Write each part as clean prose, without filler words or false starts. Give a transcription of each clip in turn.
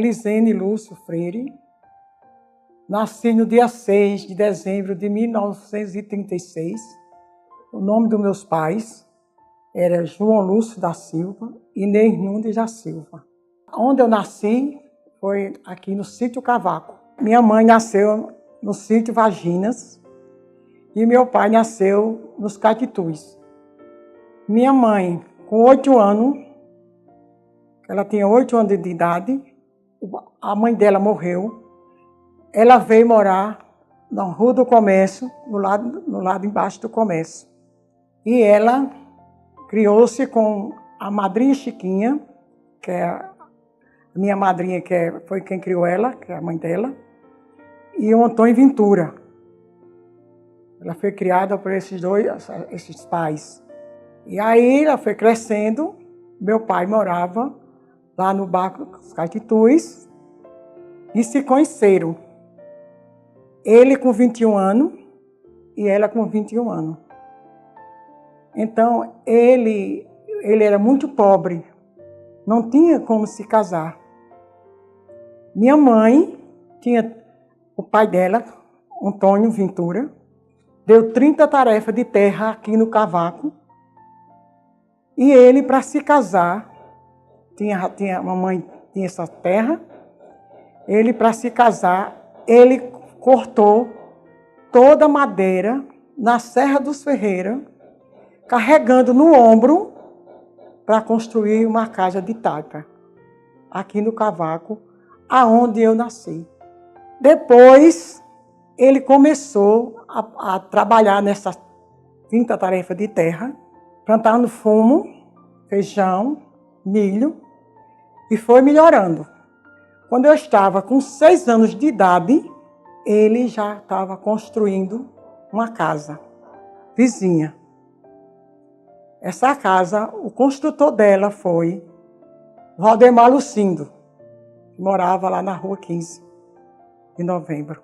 Elisene Lúcio Freire. Nasci no dia 6 de dezembro de 1936. O nome dos meus pais era João Lúcio da Silva e Inês Nunes da Silva. Onde eu nasci foi aqui no sítio Cavaco. Minha mãe nasceu no sítio Vaginas e meu pai nasceu nos Caquitus. Minha mãe, com 8 anos, ela tinha 8 anos de idade, a mãe dela morreu. Ela veio morar na Rua do Comércio, no lado embaixo do comércio. E ela criou-se com a madrinha Chiquinha, que é a minha madrinha, foi quem criou ela, que é a mãe dela, e o Antônio Ventura. Ela foi criada por esses pais. E aí ela foi crescendo, meu pai morava lá no Barco dos Caquitus e se conheceram. Ele com 21 anos e ela com 21 anos. Então, ele era muito pobre, não tinha como se casar. Minha mãe tinha o pai dela, Antônio Ventura, deu 30 tarefas de terra aqui no Cavaco. E ele, para se casar, a mamãe tinha essa terra, ele, para se casar, ele cortou toda a madeira na Serra dos Ferreiras, carregando no ombro para construir uma casa de taipa, aqui no Cavaco, aonde eu nasci. Depois, ele começou a trabalhar nessas 30 tarefas de terra, plantando fumo, feijão, milho, e foi melhorando. Quando eu estava com 6 anos de idade, ele já estava construindo uma casa vizinha. Essa casa, o construtor dela foi Valdemar Lucindo, que morava lá na Rua 15 de Novembro.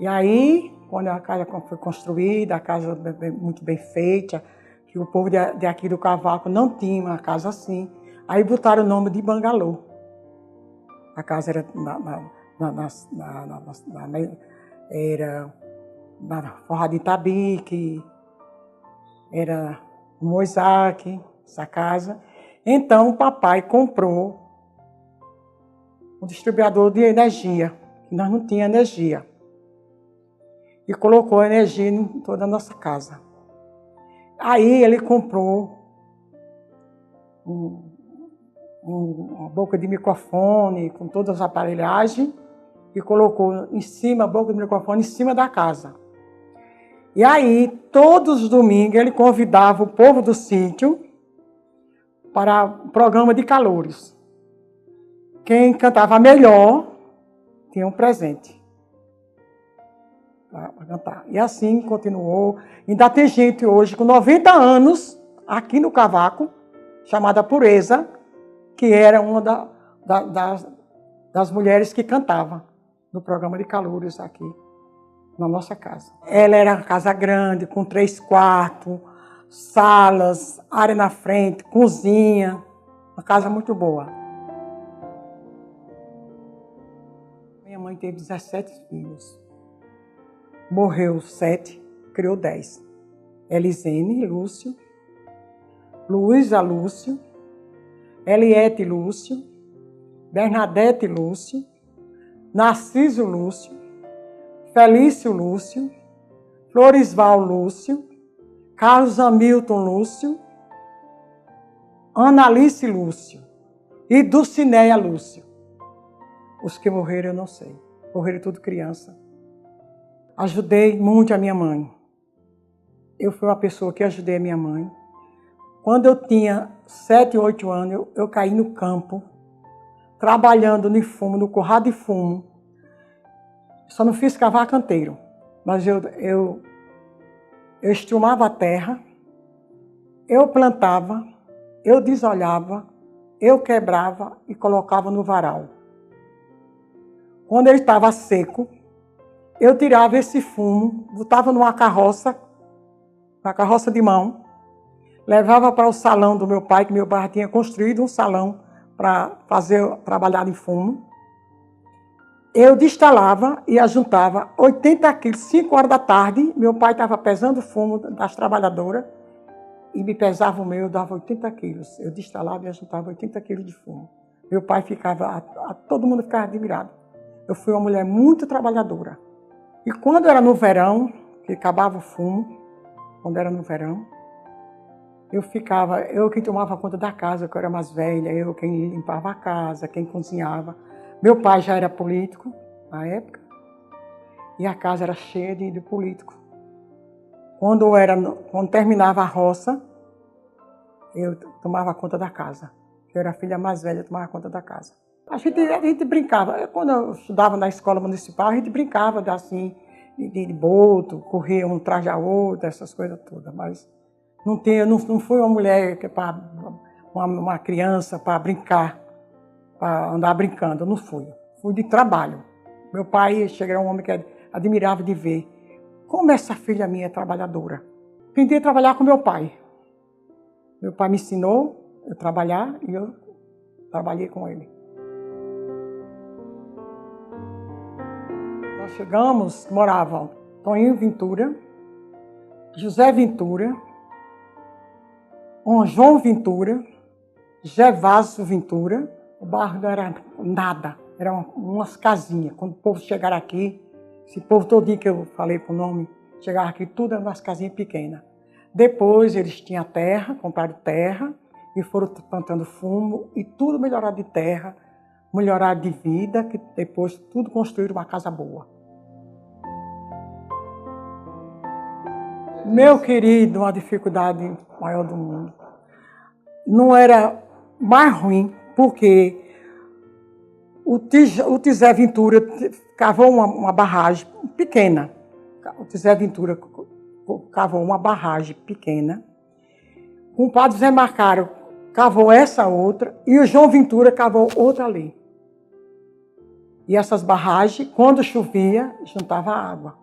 E aí, quando a casa foi construída, a casa muito bem feita, que o povo de aqui do Cavaco não tinha uma casa assim, aí botaram o nome de Bangalô. A casa era era na Forra de Itabique, era no Moissac, essa casa. Então, o papai comprou um distribuidor de energia, que nós não tínhamos energia, e colocou energia em toda a nossa casa. Aí ele comprou uma boca de microfone com todas as aparelhagens e colocou em cima a boca do microfone em cima da casa. E aí, todos os domingos, ele convidava o povo do sítio para o programa de calouros. Quem cantava melhor tinha um presente para cantar. E assim continuou. Ainda tem gente hoje com 90 anos, aqui no Cavaco, chamada Pureza, que era uma das mulheres que cantava no programa de calouros aqui na nossa casa. Ela era uma casa grande, com 3 quartos, salas, área na frente, cozinha, uma casa muito boa. Minha mãe teve 17 filhos. Morreu 7, criou 10. Elisene Lúcio, Luísa Lúcio, Eliete Lúcio, Bernadette Lúcio, Narciso Lúcio, Felício Lúcio, Florisval Lúcio, Carlos Hamilton Lúcio, Analice Lúcio e Dulcineia Lúcio. Os que morreram eu não sei, morreram tudo criança. Ajudei muito a minha mãe. Eu fui uma pessoa que ajudei a minha mãe. Quando eu tinha 7, 8 anos, eu caí no campo, trabalhando no fumo, no curral de fumo. Só não fiz cavar canteiro, mas eu estrumava a terra, eu plantava, eu desolhava, eu quebrava e colocava no varal. Quando ele estava seco, eu tirava esse fumo, botava numa carroça, na carroça de mão, levava para o salão do meu pai, que meu pai tinha construído um salão para trabalhar em fumo. Eu destalava e ajuntava 80 quilos, 5 horas da tarde. Meu pai estava pesando o fumo das trabalhadoras e me pesava o meu, eu dava 80 quilos. Eu destalava e ajuntava 80 quilos de fumo. Meu pai ficava, todo mundo ficava admirado. Eu fui uma mulher muito trabalhadora. E quando era no verão, que acabava o fumo, quando era no verão, eu quem tomava conta da casa, que eu era mais velha, eu quem limpava a casa, quem cozinhava. Meu pai já era político na época e a casa era cheia de político. Quando terminava a roça, eu tomava conta da casa. Eu era a filha mais velha, eu tomava conta da casa. A gente brincava. Quando eu estudava na escola municipal, a gente brincava assim, de boto, correr um atrás da outra, essas coisas todas. Mas não fui uma mulher, uma criança para brincar, para andar brincando, não fui. Fui de trabalho. Meu pai era um homem que admirava de ver como essa filha minha é trabalhadora. Aprendi a trabalhar com meu pai. Meu pai me ensinou a trabalhar e eu trabalhei com ele. Nós chegamos, moravam Toninho Ventura, José Ventura, João Ventura, Gervásio Ventura. O bairro não era nada, eram umas casinhas. Quando o povo chegar aqui, esse povo todinho que eu falei com o nome, chegava aqui, tudo eram umas casinhas pequenas. Depois eles tinham terra, compraram terra e foram plantando fumo e tudo melhorado de terra, melhorado de vida, que depois tudo construíram uma casa boa. Meu querido, uma dificuldade maior do mundo. Não era mais ruim, porque o Zé Ventura cavou uma barragem pequena. O Zé Ventura cavou uma barragem pequena. O padre Zé Macário cavou essa outra e o João Ventura cavou outra ali. E essas barragens, quando chovia, juntava água.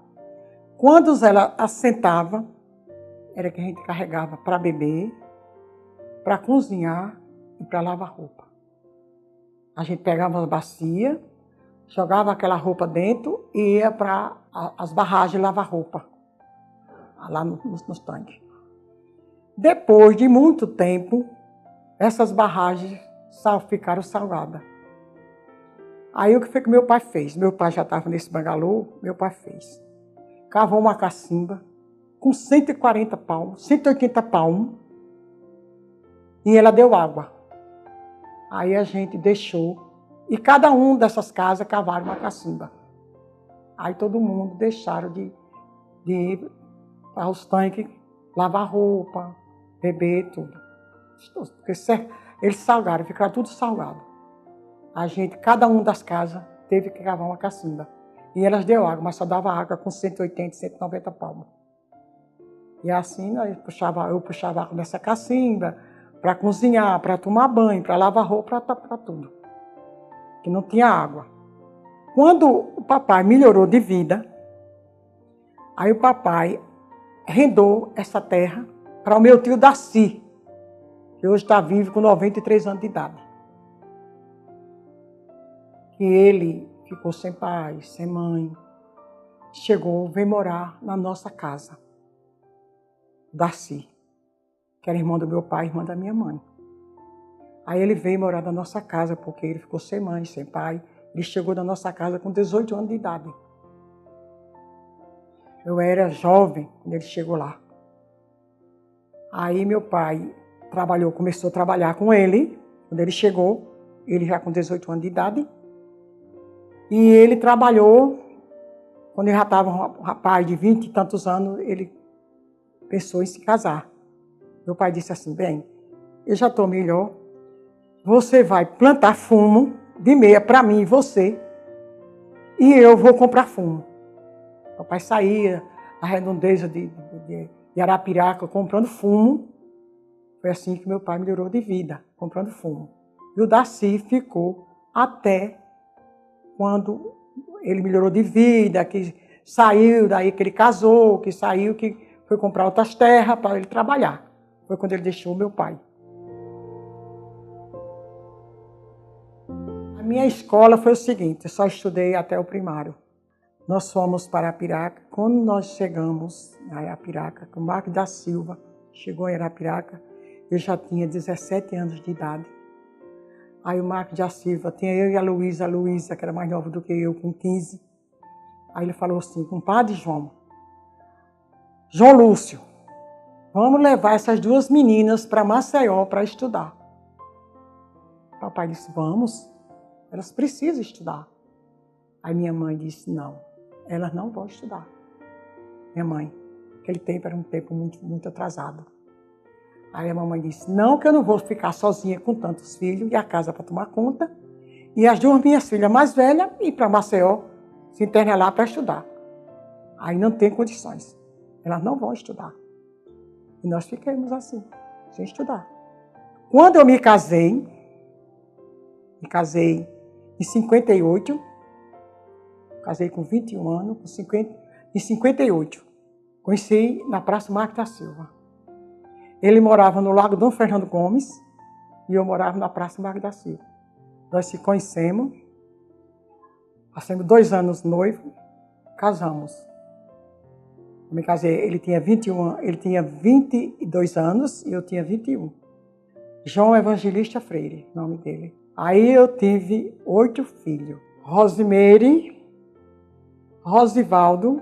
Quando ela assentava, era que a gente carregava para beber, para cozinhar e para lavar roupa. A gente pegava uma bacia, jogava aquela roupa dentro e ia para as barragens lavar roupa, lá nos tanques. Depois de muito tempo, essas barragens ficaram salgadas. Aí o que foi que meu pai fez? Meu pai já estava nesse bangalô, meu pai fez. Cavou uma cacimba com 140 palmos, 180 palmos, e ela deu água. Aí a gente deixou, e cada um dessas casas cavaram uma cacimba. Aí todo mundo deixaram de ir para os tanques, lavar roupa, beber, tudo. Porque eles salgaram, ficaram tudo salgado. Cada um das casas teve que cavar uma cacimba. E elas deu água, mas só dava água com 180, 190 palmos. E assim eu puxava água nessa cacimba, para cozinhar, para tomar banho, para lavar roupa, para tudo. Que não tinha água. Quando o papai melhorou de vida, aí o papai rendou essa terra para o meu tio Daci, que hoje está vivo com 93 anos de idade. Que ele ficou sem pai, sem mãe. Veio morar na nossa casa. Daci, que era irmão do meu pai e irmã da minha mãe. Aí ele veio morar na nossa casa, porque ele ficou sem mãe, sem pai. Ele chegou na nossa casa com 18 anos de idade. Eu era jovem quando ele chegou lá. Aí meu pai começou a trabalhar com ele, quando ele chegou, ele já com 18 anos de idade. E ele trabalhou, quando ele já estava um rapaz de 20 e tantos anos, ele pensou em se casar. Meu pai disse assim, bem, eu já estou melhor, você vai plantar fumo de meia para mim e você, e eu vou comprar fumo. O papai saía na redondeza de Arapiraca comprando fumo. Foi assim que meu pai melhorou de vida, comprando fumo. E o Daci ficou até quando ele melhorou de vida, que saiu, daí que ele casou, que saiu, que foi comprar outras terras para ele trabalhar. Foi quando ele deixou o meu pai. minha escola foi o seguinte, eu só estudei até o primário. Nós fomos para Arapiraca. Quando nós chegamos a Arapiraca, o Marcos da Silva chegou em Arapiraca, eu já tinha 17 anos de idade. Aí o Marcos da Silva, tinha eu e a Luísa, que era mais nova do que eu, com 15. Aí ele falou assim, compadre João Lúcio, vamos levar essas duas meninas para Maceió para estudar. O papai disse, vamos, elas precisam estudar. Aí minha mãe disse, não, elas não vão estudar. Minha mãe, aquele tempo era um tempo muito atrasado. Aí a mamãe disse, não, que eu não vou ficar sozinha com tantos filhos e a casa para tomar conta. E as duas minhas filhas mais velhas ir para Maceió, se internar lá para estudar. Aí não tem condições. Elas não vão estudar. E nós ficamos assim, sem estudar. Quando eu me casei em 58, casei com 21 anos, em 58, conheci na Praça Marcos da Silva. Ele morava no Lago Dom Fernando Gomes e eu morava na Praça Marcos da Silva. Nós se conhecemos, passamos 2 anos noivo, casamos. Eu me casei, ele tinha 22 anos e eu tinha 21. João Evangelista Freire, nome dele. Aí eu tive 8 filhos. Rosimeire, Rosivaldo,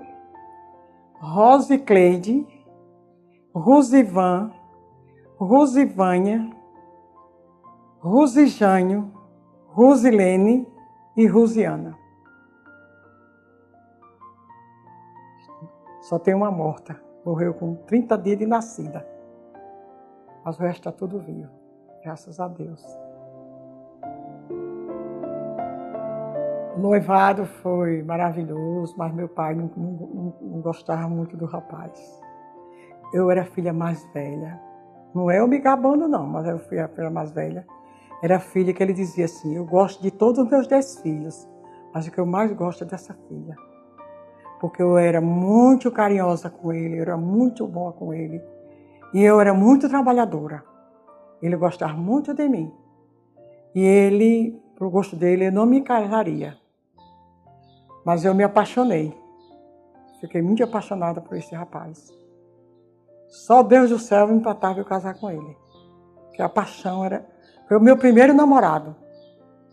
Rosicleide, Rosivan, Rosivânia, Rosijânio, Rosilene e Rosiana. Só tem uma morta. Morreu com 30 dias de nascida. Mas o resto está tudo vivo. Graças a Deus. O noivado foi maravilhoso, mas meu pai não gostava muito do rapaz. Eu era a filha mais velha. Não é eu me gabando, não, mas eu fui a filha mais velha. Era a filha que ele dizia assim, eu gosto de todos os meus 10 filhos, mas o que eu mais gosto é dessa filha. Porque eu era muito carinhosa com ele, eu era muito boa com ele. E eu era muito trabalhadora. Ele gostava muito de mim. E ele, pro gosto dele, eu não me casaria. Mas eu me apaixonei. Fiquei muito apaixonada por esse rapaz. Só Deus do céu me empatava eu casar com ele. Porque a paixão era... Foi o meu primeiro namorado.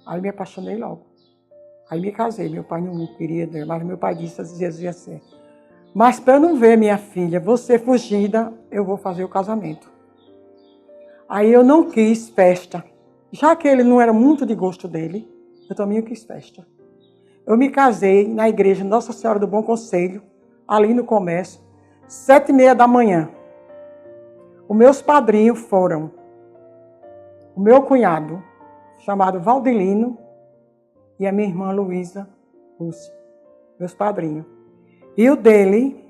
Aí me apaixonei logo. Aí me casei. Meu pai não queria, mas meu pai dizia assim, mas para eu não ver minha filha, você fugida, eu vou fazer o casamento. Aí eu não quis festa. Já que ele não era muito de gosto dele, eu também quis festa. Eu me casei na igreja Nossa Senhora do Bom Conselho, ali no comércio, 7h30 da manhã. Os meus padrinhos foram o meu cunhado, chamado Valdelino, e a minha irmã Luísa Lúcia, meus padrinhos. E o dele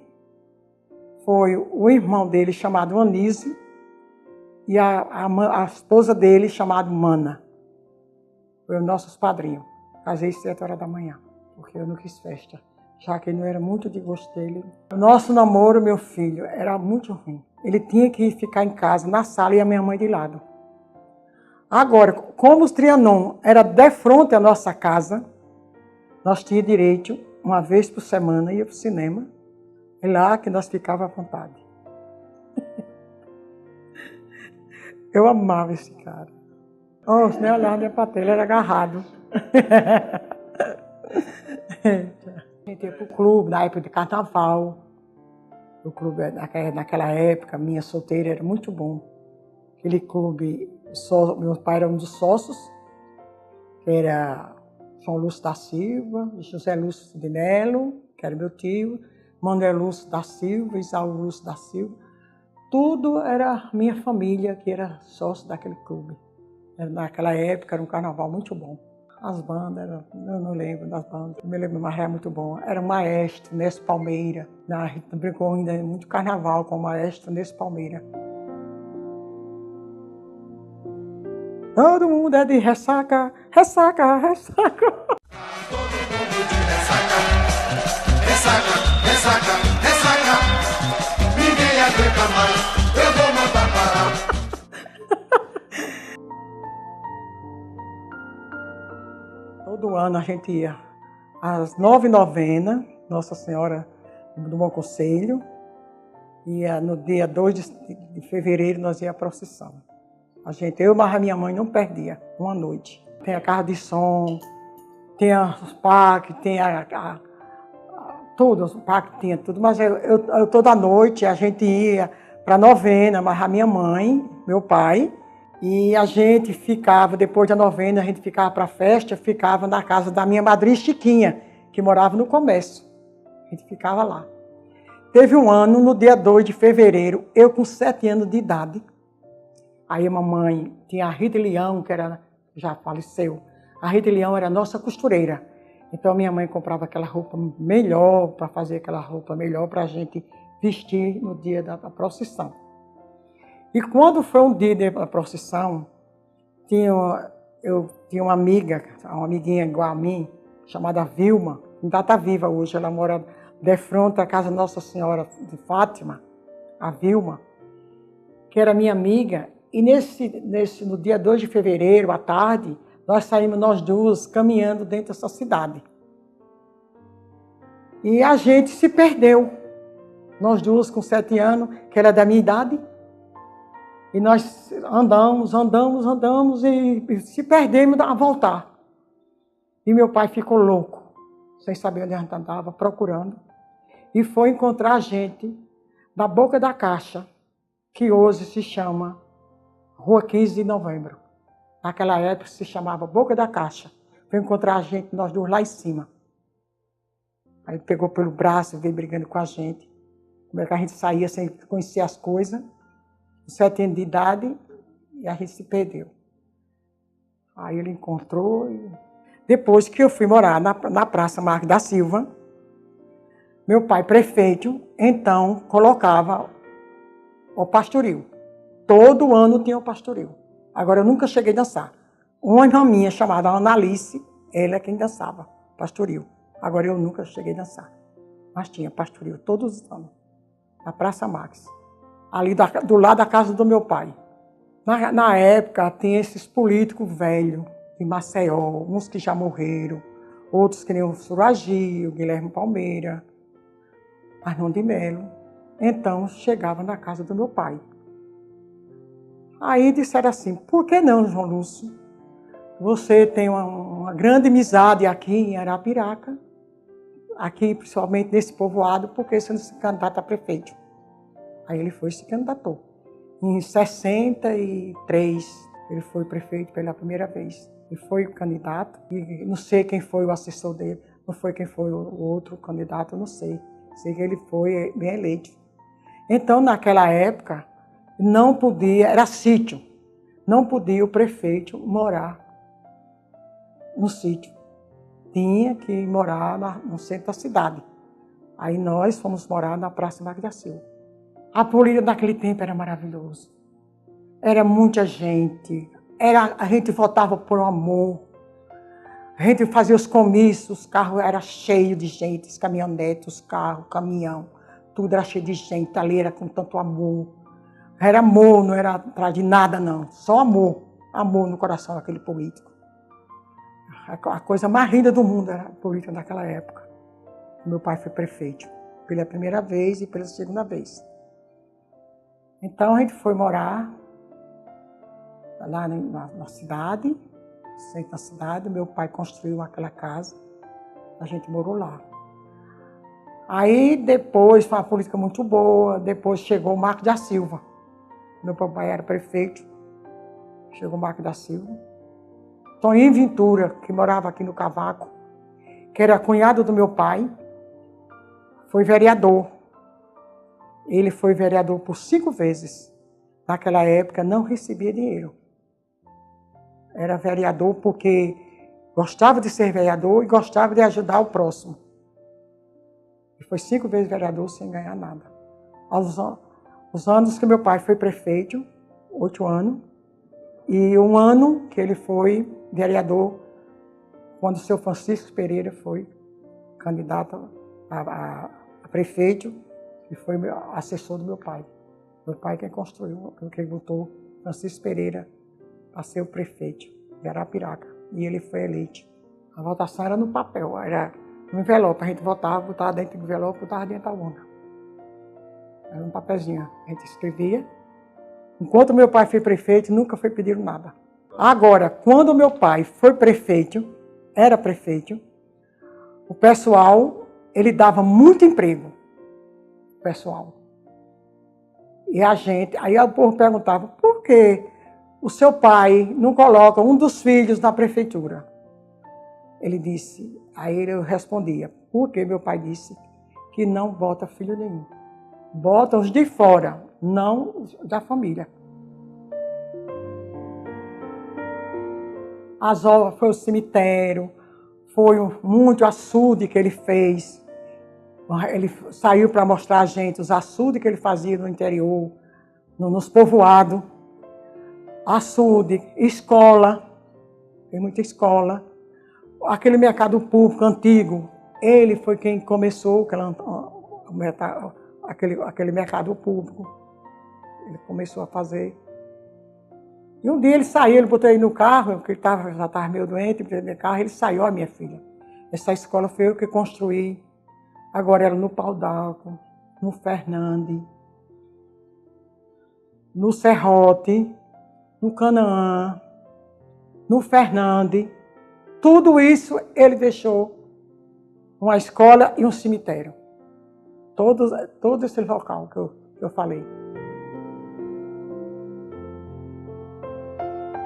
foi o irmão dele, chamado Anísio, e a esposa dele, chamada Mana. Foi os nossos padrinhos. Casei 7h da manhã, porque eu não quis festa, já que ele não era muito de gosto dele. O nosso namoro, meu filho, era muito ruim. Ele tinha que ficar em casa, na sala, e a minha mãe de lado. Agora, como os Trianon era de frente à nossa casa, nós tínhamos direito, uma vez por semana, ir para o cinema. É lá que nós ficávamos à vontade. Eu amava esse cara. Oh, se nem olhava nem para ele, era agarrado. A gente ia para o clube, na época de carnaval. O clube, naquela época, minha solteira, era muito bom. Aquele clube, meu pai era um dos sócios, que era João Lúcio da Silva, José Lúcio de Melo, que era meu tio, Manuel Lúcio da Silva, Isaú Lúcio da Silva. Tudo era minha família que era sócio daquele clube. Naquela época era um carnaval muito bom. As bandas, eu não lembro das bandas, eu me lembro, mas era muito bom. Era o maestro Nesse Palmeira. A gente brincou ainda muito carnaval com o maestro Nesse Palmeira. Todo mundo é de ressaca, ressaca, ressaca. Todo mundo de ressaca, ressaca, ressaca, ressaca. Ninguém aguenta mais, eu vou mandar parar. a gente ia às 9 novenas, Nossa Senhora do Bom Conselho, e no dia 2 de fevereiro nós ia à procissão. Eu e a minha mãe não perdia uma noite. Tem a casa de som, tem os parques, tem tudo, os parques tinha tudo, mas eu toda noite a gente ia para a novena, mas a minha mãe, meu pai, e a gente ficava, depois da novena, a gente ficava para a festa, ficava na casa da minha madrinha Chiquinha, que morava no comércio. A gente ficava lá. Teve um ano, no dia 2 de fevereiro, eu com 7 anos de idade. Aí a mamãe tinha a Rita Leão, que já faleceu. A Rita Leão era nossa costureira. Então minha mãe comprava aquela roupa melhor, para fazer aquela roupa melhor para a gente vestir no dia da procissão. E quando foi um dia da procissão, eu tinha uma amiga, uma amiguinha igual a mim, chamada Vilma, ainda está viva hoje, ela mora de frente à casa Nossa Senhora de Fátima, a Vilma, que era minha amiga, e no dia 2 de fevereiro, à tarde, nós saímos nós duas caminhando dentro dessa cidade. E a gente se perdeu, nós duas com 7 anos, que era da minha idade, e nós andamos e se perdemos a voltar. E meu pai ficou louco, sem saber onde a gente andava, procurando. E foi encontrar a gente na Boca da Caixa, que hoje se chama Rua 15 de Novembro. Naquela época se chamava Boca da Caixa. Foi encontrar a gente, nós dois lá em cima. Aí pegou pelo braço e veio brigando com a gente. Como é que a gente saía sem conhecer as coisas. 7 anos de idade, e a gente se perdeu. Aí ele encontrou. Depois que eu fui morar na Praça Marques da Silva, meu pai, prefeito, então colocava o pastoril. Todo ano tinha o pastoril. Agora eu nunca cheguei a dançar. Uma irmã minha chamada Analice, ela é quem dançava pastoril. Agora eu nunca cheguei a dançar. Mas tinha pastoril todos os anos, na Praça Marques. Ali do lado da casa do meu pai. Na época, tinha esses políticos velhos de Maceió, uns que já morreram, outros que nem o Suragio, Guilherme Palmeira, Arnon de Melo. Então, chegava na casa do meu pai. Aí disseram assim, por que não, João Lúcio? Você tem uma grande amizade aqui em Arapiraca, aqui principalmente nesse povoado, porque você não se candidata a prefeito. Aí ele foi e se candidatou. Em 63, ele foi prefeito pela primeira vez. Ele foi candidato, e não sei quem foi o assessor dele, não foi quem foi o outro candidato, não sei. Sei que ele foi bem eleito. Então, naquela época, não podia, era sítio, não podia o prefeito morar no sítio. Tinha que morar no centro da cidade. Aí nós fomos morar na Praça Marques da Silva. A política naquele tempo era maravilhoso. Era muita gente. A gente votava por amor. A gente fazia os comícios, os carros eram cheios de gente, os caminhonetes, os carros, caminhão, tudo era cheio de gente. Ali era com tanto amor. Era amor, não era atrás de nada, não. Só amor. Amor no coração daquele político. A coisa mais linda do mundo era a política naquela época. Meu pai foi prefeito pela primeira vez e pela segunda vez. Então a gente foi morar lá na cidade, centro da cidade. Meu pai construiu aquela casa, a gente morou lá. Aí depois foi uma política muito boa, depois chegou o Marcos da Silva. Meu papai era prefeito, chegou o Marcos da Silva. Toninho Ventura, que morava aqui no Cavaco, que era cunhado do meu pai, foi vereador. Ele foi vereador por 5 vezes. Naquela época não recebia dinheiro. Era vereador porque gostava de ser vereador e gostava de ajudar o próximo. E foi 5 vezes vereador sem ganhar nada. Os anos que meu pai foi prefeito, 8 anos, e um ano que ele foi vereador, quando o seu Francisco Pereira foi candidato a prefeito, e foi assessor do meu pai. Meu pai quem construiu, quem botou Francisco Pereira para ser o prefeito de Arapiraca. E ele foi eleito A votação era no papel, era no envelope. A gente votava, botava dentro do envelope, botava dentro da urna. Era um papelzinho. A gente escrevia. Enquanto meu pai foi prefeito, nunca foi pedido nada. Agora, quando meu pai foi prefeito, era prefeito, o pessoal, ele dava muito emprego. O pessoal. E a gente, aí o povo perguntava, por que o seu pai não coloca um dos filhos na prefeitura? Ele disse, aí eu respondia, porque meu pai disse que não bota filho nenhum. Bota os de fora, não os da família. As obras foi o cemitério, foi muito açude que ele fez. Ele saiu para mostrar a gente os açudes que ele fazia no interior, nos povoados. Açude, escola, tem muita escola. Aquele mercado público antigo, ele foi quem começou aquele mercado público. Ele começou a fazer. E um dia ele saiu, ele botou ele no carro, porque ele já estava meio doente, no carro, ele saiu, ó, minha filha, essa escola foi eu que construí. Agora era no Pau d'Arco, no Fernande, no Serrote, no Canaã, no Fernande. Tudo isso ele deixou uma escola e um cemitério. Todo esse local que eu falei.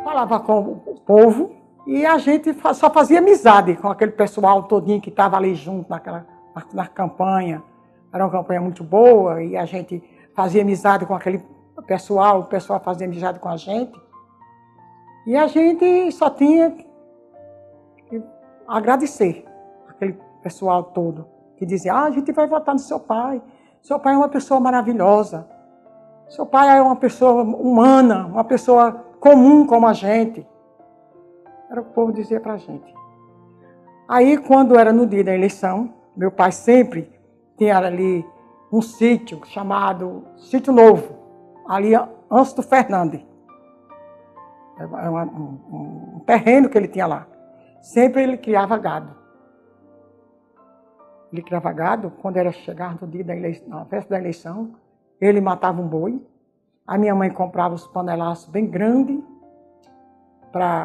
Falava com o povo e a gente só fazia amizade com aquele pessoal todinho que estava ali junto na campanha. Era uma campanha muito boa e a gente fazia amizade com aquele pessoal, o pessoal fazia amizade com a gente. E a gente só tinha que agradecer aquele pessoal todo, que dizia, a gente vai votar no seu pai é uma pessoa maravilhosa, seu pai é uma pessoa humana, uma pessoa comum como a gente. Era o que o povo dizia pra gente. Aí, quando era no dia da eleição, meu pai sempre tinha ali um sítio chamado Sítio Novo, ali antes do Fernande. É um terreno que ele tinha lá. Sempre ele criava gado. Ele criava gado, quando era chegar no dia da eleição, na festa da eleição, ele matava um boi. A minha mãe comprava os panelaços bem grandes,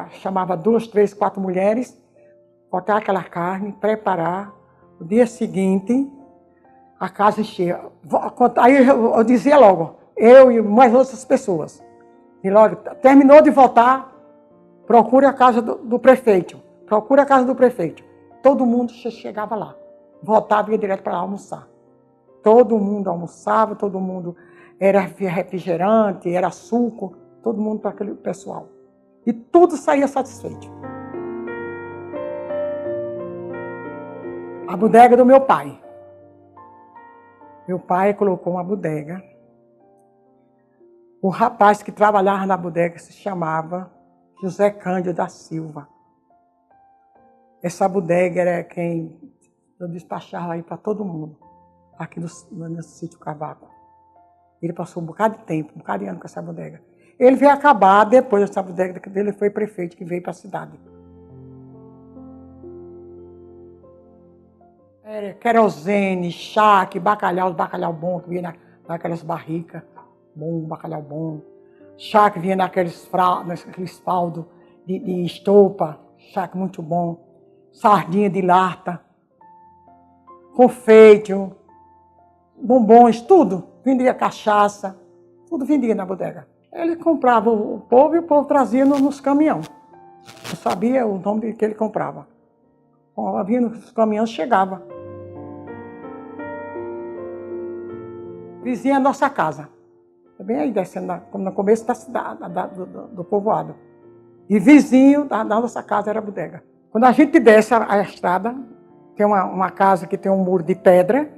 chamava 2, 3, 4 mulheres, cortar aquela carne, preparar. No dia seguinte, a casa enchia. Aí eu dizia logo, eu e mais outras pessoas. E logo, terminou de votar, procure a casa do prefeito. Procure a casa do prefeito. Todo mundo chegava lá. Votava e ia direto para lá almoçar. Todo mundo almoçava, todo mundo era refrigerante, era suco, todo mundo para aquele pessoal. E tudo saía satisfeito. A bodega do meu pai. Meu pai colocou uma bodega. O rapaz que trabalhava na bodega se chamava José Cândido da Silva. Essa bodega era quem eu despachava aí para todo mundo, aqui no sítio Cavaco. Ele passou um bocado de tempo, um bocado de ano com essa bodega. Ele veio acabar depois dessa bodega dele, foi prefeito que veio para a cidade. Era querosene, charque, bacalhau bom, que vinha naquelas barricas, bom, bacalhau bom. Charque vinha naqueles faldos de estopa, charque muito bom. Sardinha de lata, confeite, bombons, tudo. Vendia cachaça, tudo vendia na bodega. Ele comprava o povo e o povo trazia nos caminhões. Eu sabia o nome que ele comprava. Quando vinha nos caminhões, chegava. Vizinha a nossa casa. Bem aí, descendo, como no começo da cidade, do povoado. E vizinho da nossa casa era a bodega. Quando a gente desce a estrada, tem uma casa que tem um muro de pedra,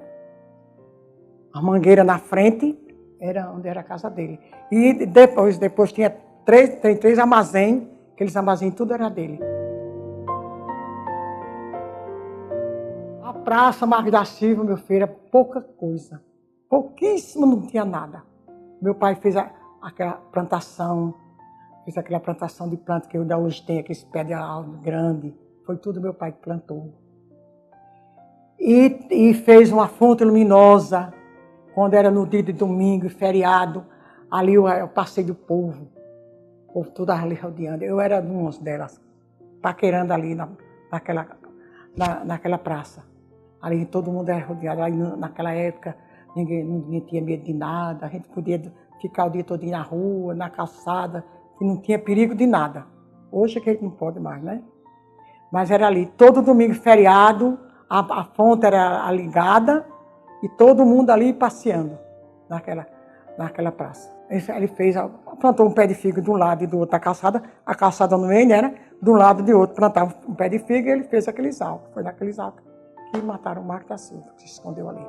a mangueira na frente, era onde era a casa dele. E depois tem 3 armazéns, aqueles armazéns, tudo era dele. A praça Marques da Silva, meu filho, era pouca coisa. Pouquíssimo, não tinha nada. Meu pai fez aquela plantação, de planta que ainda hoje tem, aqueles pés de árvore grande. Foi tudo meu pai que plantou. E fez uma fonte luminosa, quando era no dia de domingo, feriado, ali eu passei do povo. O povo todo ali rodeando. Eu era uma delas, paquerando ali naquela praça. Ali todo mundo era rodeado. Ali naquela época ninguém tinha medo de nada. A gente podia ficar o dia todo na rua, na calçada, que não tinha perigo de nada. Hoje é que a gente não pode mais, né? Mas era ali, todo domingo feriado, a fonte era ligada e todo mundo ali passeando naquela praça. Ele plantou um pé de figo de um lado e do outro da calçada, a calçada no meio, né? De um lado e do outro plantava um pé de figo e ele fez aqueles alvos. Foi naqueles alvos que mataram o Marcos da Silva, que se escondeu ali.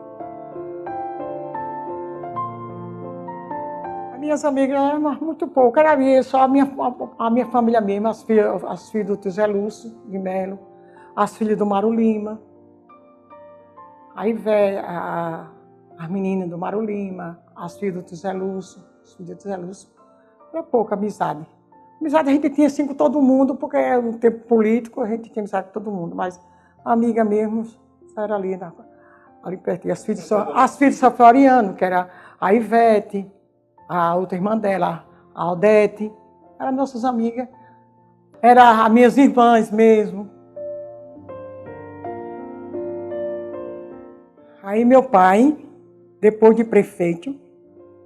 As minhas amigas eram muito pouco, era só a minha família mesmo, as filhas do tio Zé Lúcio de Melo, as filhas do Mário Lima. Aí veio as meninas do Mário Lima, as filhas do tio Zé Lúcio, as filhas do tio Zé Lúcio. Era pouca amizade. Amizade a gente tinha assim com todo mundo, porque era um tempo político, a gente tinha amizade com todo mundo, mas a amiga mesmo era ali perto. E as filhas de São Floriano, que era a Ivete, a outra irmã dela, a Aldete, eram nossas amigas. Eram as minhas irmãs mesmo. Aí meu pai, depois de prefeito,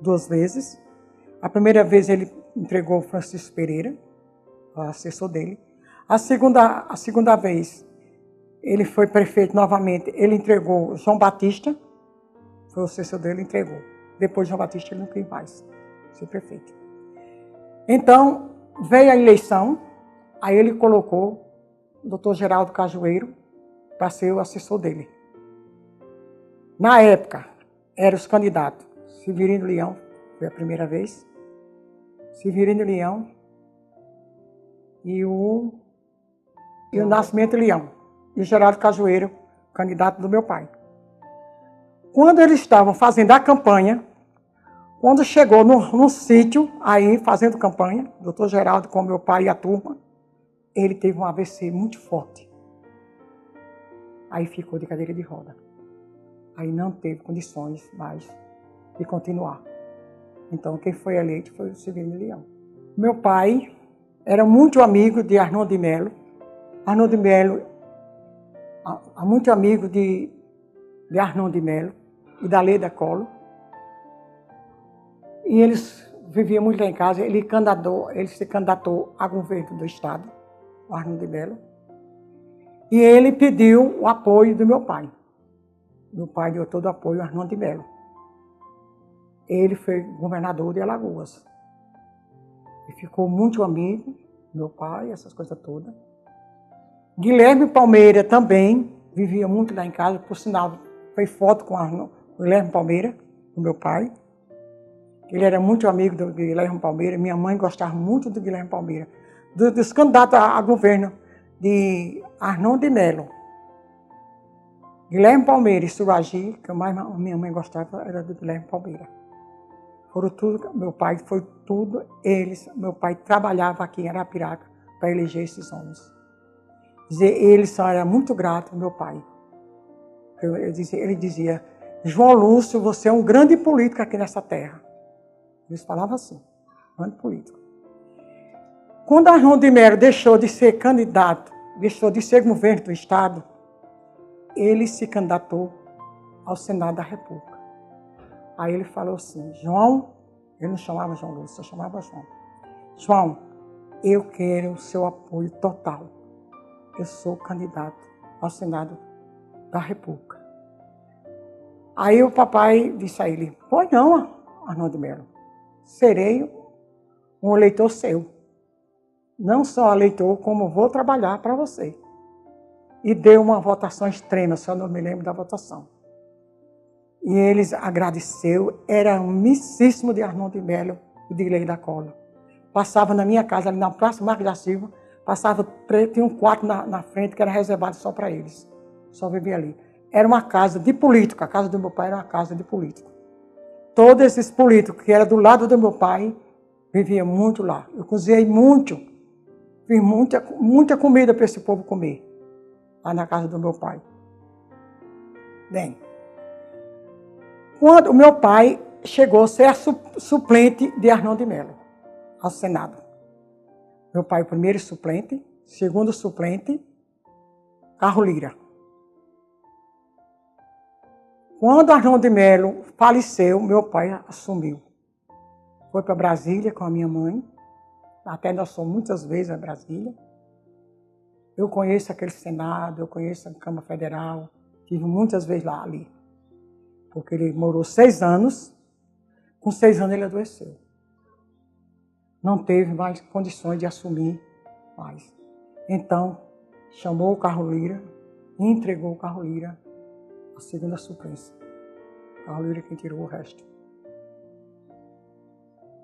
2 vezes, a primeira vez ele entregou o Francisco Pereira, o assessor dele. A segunda vez, ele foi prefeito novamente, ele entregou o João Batista, foi o assessor dele, entregou. Depois de João Batista ele não quis mais ser prefeito. Então, veio a eleição, aí ele colocou o Dr. Geraldo Cajueiro para ser o assessor dele. Na época, eram os candidatos. Severino Leão, foi a primeira vez. Severino Leão e o Nascimento Leão. E o Geraldo Cajueiro, candidato do meu pai. Quando eles estavam fazendo a campanha, quando chegou no sítio, aí fazendo campanha, o doutor Geraldo com meu pai e a turma, ele teve um AVC muito forte. Aí ficou de cadeira de roda. Aí não teve condições mais de continuar. Então, quem foi eleito foi o Severino Leão. Meu pai era muito amigo de Arnon de Melo. Arnon de Melo, muito amigo de Arnon de Melo e da Leda Collor. E eles viviam muito lá em casa. Ele se candidatou a governo do estado, o Arnon de Melo. E ele pediu o apoio do meu pai. Meu pai deu todo o apoio ao Arnon de Melo. Ele foi governador de Alagoas. E ficou muito amigo do meu pai, essas coisas todas. Guilherme Palmeira também vivia muito lá em casa, por sinal, foi foto com o Guilherme Palmeira, do meu pai. Ele era muito amigo do Guilherme Palmeira, minha mãe gostava muito do Guilherme Palmeira. Dos candidatos a governo de Arnon de Melo. Guilherme Palmeira e Suragi, que minha mãe gostava, era do Guilherme Palmeira. Foram tudo, meu pai foi tudo eles. Meu pai trabalhava aqui em Arapiraca para eleger esses homens. Ele só era muito grato ao meu pai. Ele dizia, João Lúcio, você é um grande político aqui nessa terra. Eles falavam assim, grande político. Quando Arnon de Melo deixou de ser candidato, deixou de ser governo do estado, ele se candidatou ao Senado da República. Aí ele falou assim, João, ele não chamava João Lúcio, eu chamava João. João, eu quero o seu apoio total. Eu sou candidato ao Senado da República. Aí o papai disse a ele, pois não, Arnon de Melo, serei um eleitor seu. Não só eleitor, como vou trabalhar para você. E deu uma votação extrema, só não me lembro da votação. E eles agradeceu, era amicíssimo de Arnon de Melo e de Leda Collor. Passava na minha casa, ali na Praça Marcos da Silva, tinha um quarto na frente que era reservado só para eles. Só vivia ali. Era uma casa de político, a casa do meu pai era uma casa de político. Todos esses políticos que eram do lado do meu pai, viviam muito lá. Eu cozinhei muito, fiz muita comida para esse povo comer. lá na casa do meu pai. Bem, quando o meu pai chegou a ser suplente de Arnon de Melo ao Senado. Meu pai, o primeiro suplente, segundo suplente, Carlos Lira. Quando Arnon de Melo faleceu, meu pai assumiu. Foi para Brasília com a minha mãe. Até nós fomos muitas vezes a Brasília. Eu conheço aquele Senado, eu conheço a Câmara Federal. Tive muitas vezes lá ali. Porque ele morou 6 anos. Com 6 anos ele adoeceu. Não teve mais condições de assumir mais. Então, chamou o Carlos Lira e entregou o Carlos Lira à segunda suplência. O Carlos Lira quem tirou o resto.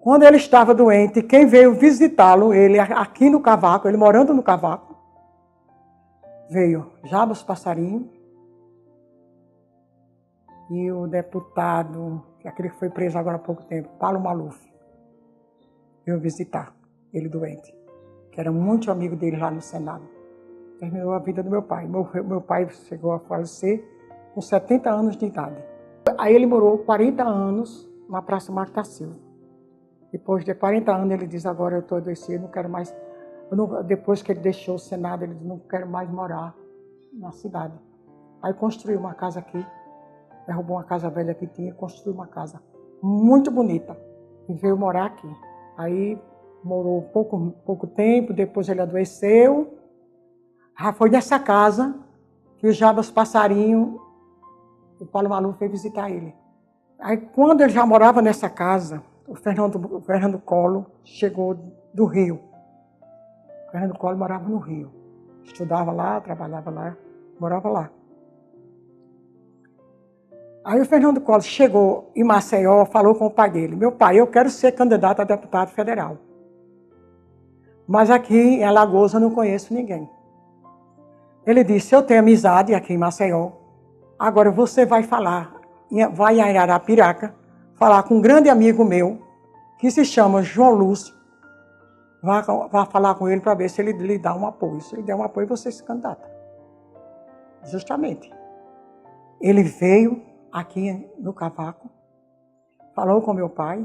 Quando ele estava doente, quem veio visitá-lo, ele aqui no Cavaco, ele morando no Cavaco, veio Jabas Passarinho e o deputado, aquele que foi preso agora há pouco tempo, Paulo Maluf, veio visitar ele doente, que era muito amigo dele lá no Senado. Terminou a vida do meu pai. Meu pai chegou a falecer com 70 anos de idade. Aí ele morou 40 anos na Praça Marta da Silva. Depois de 40 anos, ele diz, agora eu estou adoecido, não quero mais... Depois que ele deixou o Senado, ele diz, não quero mais morar na cidade. Aí construiu uma casa aqui, derrubou uma casa velha que tinha, construiu uma casa muito bonita e veio morar aqui. Aí morou pouco tempo, depois ele adoeceu. Já foi nessa casa que o Jabas Passarinho, o Paulo Maluf, veio visitar ele. Aí quando ele já morava nessa casa, o Fernando Collor chegou do Rio. O Fernando Collor morava no Rio. Estudava lá, trabalhava lá, morava lá. Aí o Fernando Collor chegou em Maceió, falou com o pai dele. Meu pai, eu quero ser candidato a deputado federal. Mas aqui em Alagoas eu não conheço ninguém. Ele disse, eu tenho amizade aqui em Maceió. Agora você vai vai em Arapiraca, falar com um grande amigo meu, que se chama João Lúcio. Vai falar com ele para ver se ele lhe dá um apoio. Se ele der um apoio, você se candidata. Justamente. Ele veio aqui no Cavaco, falou com meu pai.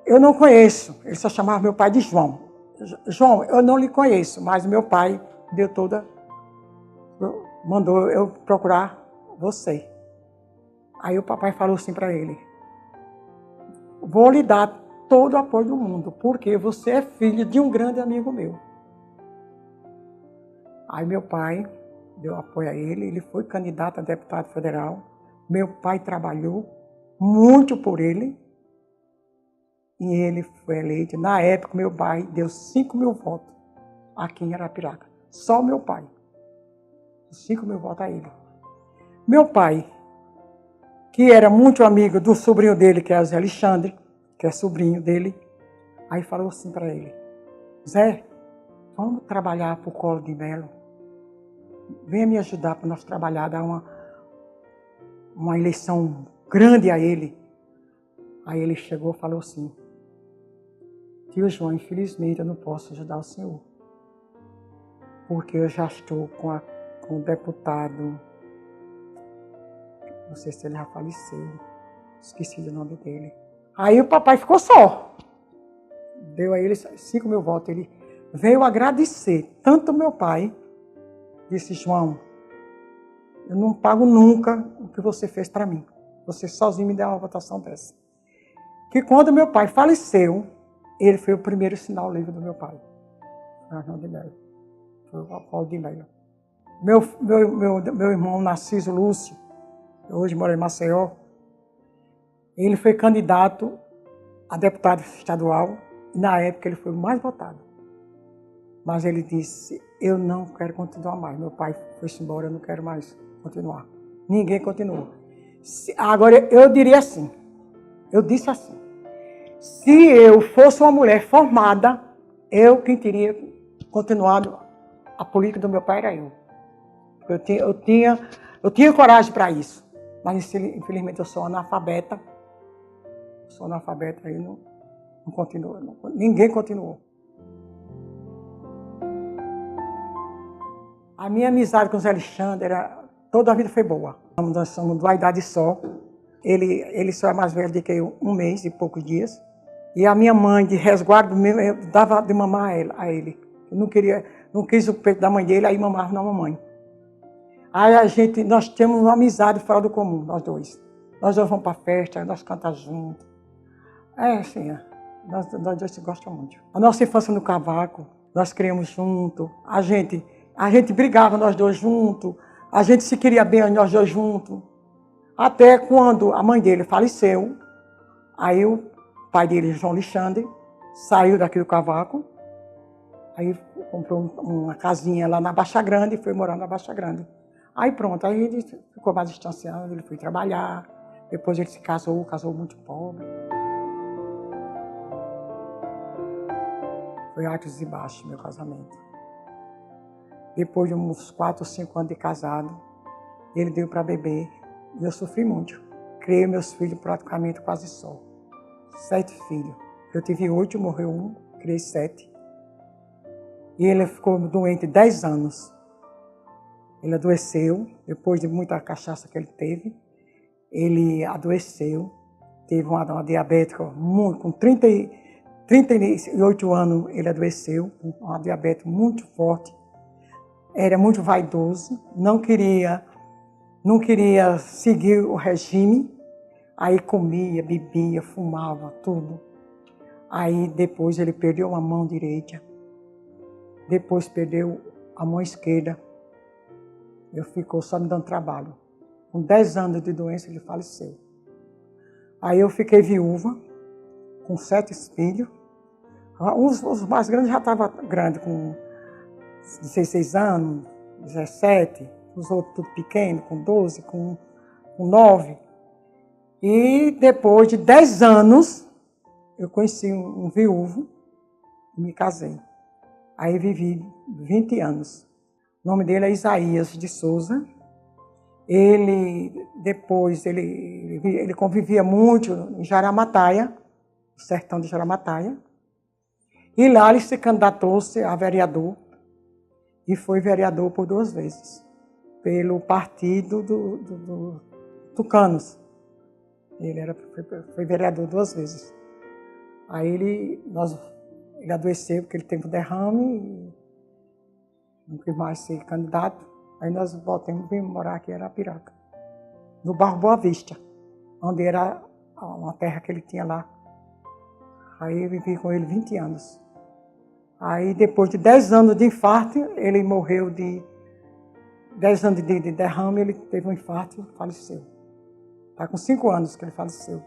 Eu não conheço, ele só chamava meu pai de João. João, eu não lhe conheço, mas meu pai mandou eu procurar você. Aí o papai falou assim para ele, vou lhe dar todo o apoio do mundo, porque você é filho de um grande amigo meu. Aí meu pai deu apoio a ele, ele foi candidato a deputado federal. Meu pai trabalhou muito por ele e ele foi eleito. Na época, meu pai deu 5.000 votos aqui em Arapiraca. Só meu pai. 5.000 votos a ele. Meu pai, que era muito amigo do sobrinho dele, que é o Zé Alexandre, que é sobrinho dele, aí falou assim para ele, Zé, vamos trabalhar para o Collor de Melo. Venha me ajudar para nós trabalhar, dar uma eleição grande a ele. Aí ele chegou e falou assim, tio João, infelizmente eu não posso ajudar o senhor, porque eu já estou com o deputado, não sei se ele já faleceu, esqueci do nome dele. Aí o papai ficou só, deu a ele 5.000 votos, ele veio agradecer, tanto meu pai, disse, João, eu não pago nunca o que você fez para mim. Você sozinho me deu uma votação dessa. Que quando meu pai faleceu, ele foi o primeiro sinal livre do meu pai. Arnon de Melo. Foi o Paulo de Melo. Meu irmão Narciso Lúcio, que hoje mora em Maceió, ele foi candidato a deputado estadual. E na época ele foi o mais votado. Mas ele disse, eu não quero continuar mais. Meu pai foi-se embora, eu não quero mais continuar. Ninguém continuou. Agora, eu diria assim, eu disse assim, se eu fosse uma mulher formada, quem teria continuado a política do meu pai era eu. Eu tinha coragem para isso. Mas, infelizmente, eu sou analfabeta. Aí não continua. Ninguém continuou. A minha amizade com o Zé Alexandre, toda a vida foi boa. Nós somos de uma idade só. Ele só é mais velho do que eu, 1 mês e poucos dias. E a minha mãe, de resguardo mesmo, eu dava de mamar a ele. Eu não quis o peito da mãe dele, aí mamava na mamãe. Aí nós temos uma amizade fora do comum, nós dois. Nós dois vamos para festa, nós cantamos juntos. Assim, nós dois se gostamos muito. A nossa infância no cavaco, nós criamos juntos. A gente brigava nós dois juntos. A gente se queria bem nós dois juntos. Até quando a mãe dele faleceu, aí o pai dele, João Alexandre, saiu daqui do cavaco. Aí comprou uma casinha lá na Baixa Grande e foi morar na Baixa Grande. Aí pronto, aí ele ficou mais distanciado, ele foi trabalhar. Depois ele se casou muito pobre. Foi altos e baixos meu casamento. Depois de uns 4 ou 5 anos de casado, ele deu para beber e eu sofri muito. Criei meus filhos praticamente quase só. 7 filhos. Eu tive 8, morreu 1, criei 7. E ele ficou doente 10 anos. Ele adoeceu, depois de muita cachaça que ele teve. Ele adoeceu, teve uma diabetes com 38 anos, ele adoeceu, com uma diabetes muito forte. Era muito vaidoso, não queria seguir o regime. Aí comia, bebia, fumava, tudo. Aí depois ele perdeu a mão direita. Depois perdeu a mão esquerda. Eu ficou só me dando trabalho. Com 10 anos de doença, ele faleceu. Aí eu fiquei viúva, com 7 filhos. Os mais grandes já estavam grandes, com 16 anos, 17. Os outros tudo pequenos, com 12, com 9. E depois de 10 anos, eu conheci um viúvo e me casei. Aí vivi 20 anos. O nome dele é Isaías de Souza. Ele convivia muito em Jaramataia, no sertão de Jaramataia. E lá ele se candidatou-se a vereador e foi vereador por 2 vezes, pelo partido do Tucanos. Ele foi vereador 2 vezes. Aí ele adoeceu porque ele teve um derrame e não quis mais ser candidato. Aí nós voltamos e vimos morar aqui em Arapiraca, no bairro Boa Vista, onde era uma terra que ele tinha lá. Aí eu vivi com ele 20 anos. Aí depois de 10 anos de infarto, ele morreu de 10 anos de derrame, ele teve um infarto e faleceu. Está com 5 anos que ele faleceu.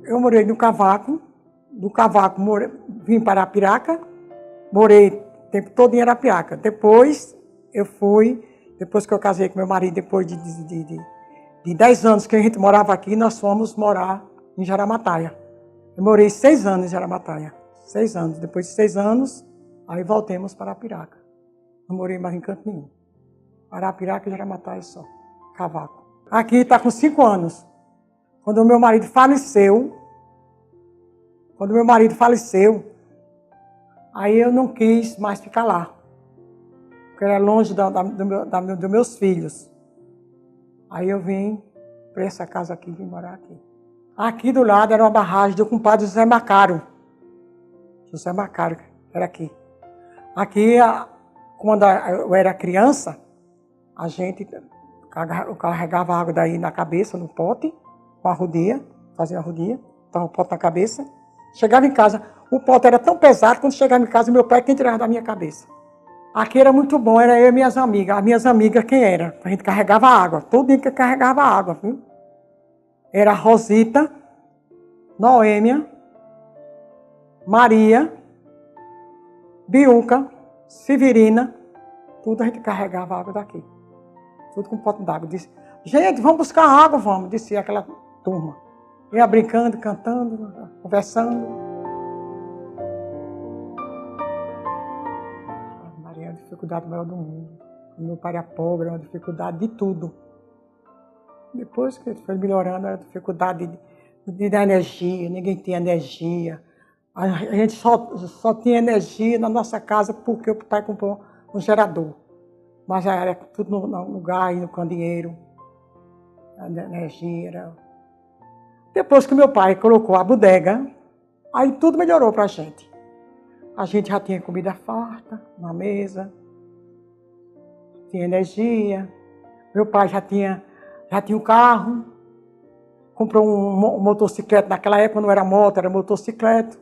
Eu morei no Cavaco, vim para Arapiraca, morei o tempo todo em Arapiraca. Depois que eu casei com meu marido, depois de 10 anos que a gente morava aqui, nós fomos morar em Jaramataia. Eu morei 6 anos em Jaramataia. 6 anos. Depois de 6 anos, aí voltemos para Arapiraca. Não morei mais em canto nenhum. Arapiraca e Jaramataia só. Cavaco. Aqui está com 5 anos. Quando o meu marido faleceu, aí eu não quis mais ficar lá. Porque era longe dos meus filhos. Aí eu vim para essa casa aqui, vim morar aqui. Aqui do lado era uma barragem do compadre José Macário. José Macário, era aqui. Aqui, quando eu era criança, a gente carregava água daí na cabeça, no pote, com a rodia, fazia a rodia, estava o pote na cabeça. Chegava em casa, o pote era tão pesado, quando chegava em casa, meu pai quem tirava da minha cabeça. Aqui era muito bom, era eu e minhas amigas. As minhas amigas, quem era? A gente carregava água, todo dia que carregava água, viu? Era Rosita, Noêmia, Maria, Biuca, Severina, tudo a gente carregava água daqui. Tudo com pote d'água. Disse, gente, vamos buscar água, vamos, disse aquela turma. Ia brincando, cantando, conversando. Maria é a dificuldade maior do mundo. Meu pai era pobre, era uma dificuldade de tudo. Depois que foi melhorando, era dificuldade de dar energia, ninguém tinha energia. A gente só tinha energia na nossa casa porque o pai comprou um gerador. Mas era tudo no gás, no candeeiro. A energia era... Depois que meu pai colocou a bodega, aí tudo melhorou para a gente. A gente já tinha comida farta na mesa, tinha energia. Meu pai já tinha um carro, comprou um motocicleta. Naquela época não era moto, era motocicleta.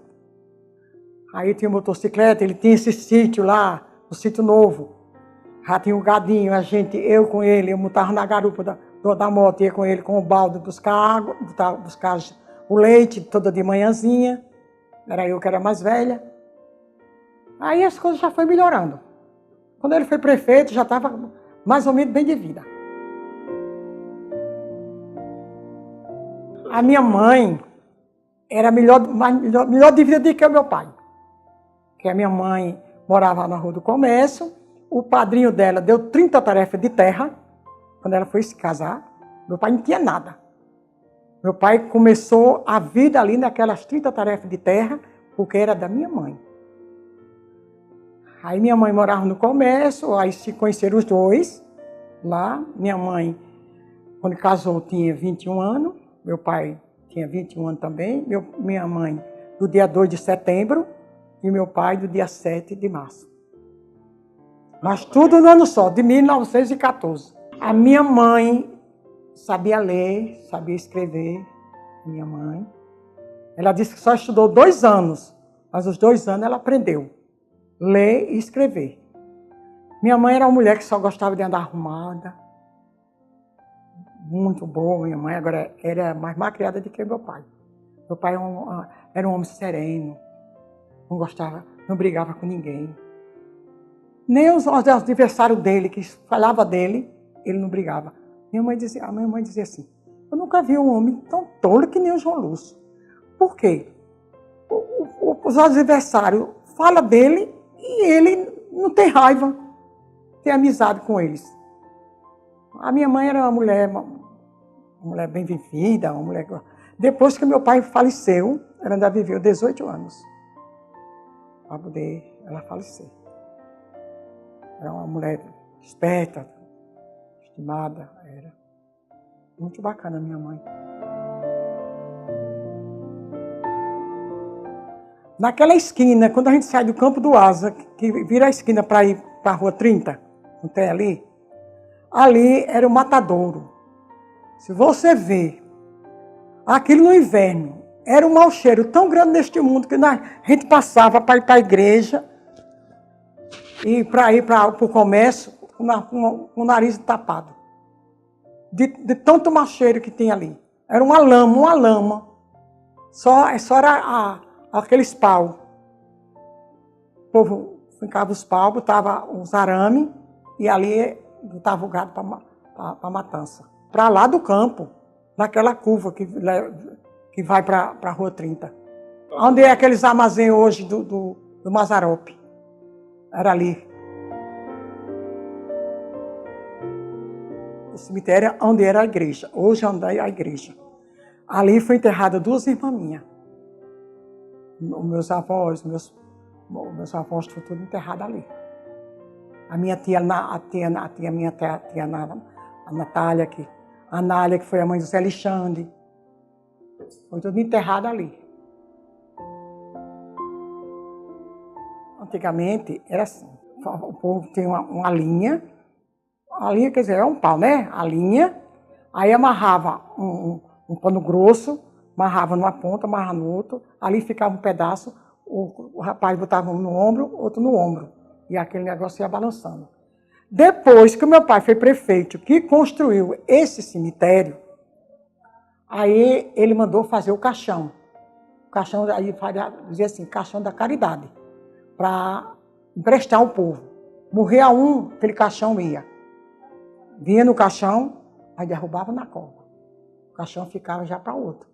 Aí tinha motocicleta, ele tinha esse sítio lá, o sítio novo. Já tinha um gadinho, eu com ele, eu montava na garupa da moto, ia com ele com o balde buscar água, buscar o leite toda de manhãzinha. Era eu que era mais velha. Aí as coisas já foram melhorando. Quando ele foi prefeito, já estava mais ou menos bem de vida. A minha mãe era melhor de vida do que o meu pai. Porque a minha mãe morava na Rua do Comércio, o padrinho dela deu 30 tarefas de terra, quando ela foi se casar. Meu pai não tinha nada. Meu pai começou a vida ali naquelas 30 tarefas de terra, porque era da minha mãe. Aí minha mãe morava no comércio, aí se conheceram os dois lá. Minha mãe, quando casou, tinha 21 anos, meu pai tinha 21 anos também. Minha mãe do dia 2 de setembro e meu pai do dia 7 de março. Mas tudo no ano só, de 1914. A minha mãe sabia ler, sabia escrever, minha mãe. Ela disse que só estudou 2 anos, mas os 2 anos ela aprendeu a ler e escrever. Minha mãe era uma mulher que só gostava de andar arrumada. Muito boa, minha mãe. Agora era mais criada do que meu pai. Meu pai era um homem sereno, não brigava com ninguém. Nem os adversários dele, que falava dele, ele não brigava. A minha mãe dizia assim, eu nunca vi um homem tão tolo que nem o João Lúcio. Por quê? Os adversários falam dele e ele não tem raiva, tem amizade com eles. A minha mãe era uma mulher bem vivida, uma mulher... Depois que meu pai faleceu, ela ainda viveu 18 anos para poder ela falecer. Era uma mulher esperta, estimada, era muito bacana minha mãe. Naquela esquina, quando a gente sai do Campo do Asa, que vira a esquina para ir para a Rua 30, não tem ali? Ali era o matadouro. Se você vê aquilo no inverno, era um mau cheiro tão grande neste mundo que a gente passava para ir para a igreja e para ir para o comércio com o nariz tapado. De tanto mau cheiro que tinha ali. Era uma lama. Só era aqueles pau. O povo ficava os pau, botava os arame e ali botava o gado para matança. Para lá do campo, naquela curva que vai para a Rua 30. Onde é aqueles armazéns hoje do Mazarope. Era ali. O cemitério onde era a igreja. Hoje onde é a igreja. Ali foi enterrada 2 irmãs minhas. Meus avós foram tudo enterrados ali. A minha tia, a Natália, a Nália, que foi a mãe do Zé Alexandre, foi tudo enterrado ali. Antigamente era assim, o povo tem uma linha, a linha quer dizer, é um pau, né? A linha, aí amarrava um pano grosso, amarrava numa ponta, amarrava no outro, ali ficava um pedaço, o rapaz botava um no ombro, outro no ombro, e aquele negócio ia balançando. Depois que o meu pai foi prefeito, que construiu esse cemitério, aí ele mandou fazer o caixão. O caixão, aí dizia assim, caixão da caridade, para emprestar ao povo. Morria um, aquele caixão ia. Vinha no caixão, aí derrubava na cova. O caixão ficava já para outro.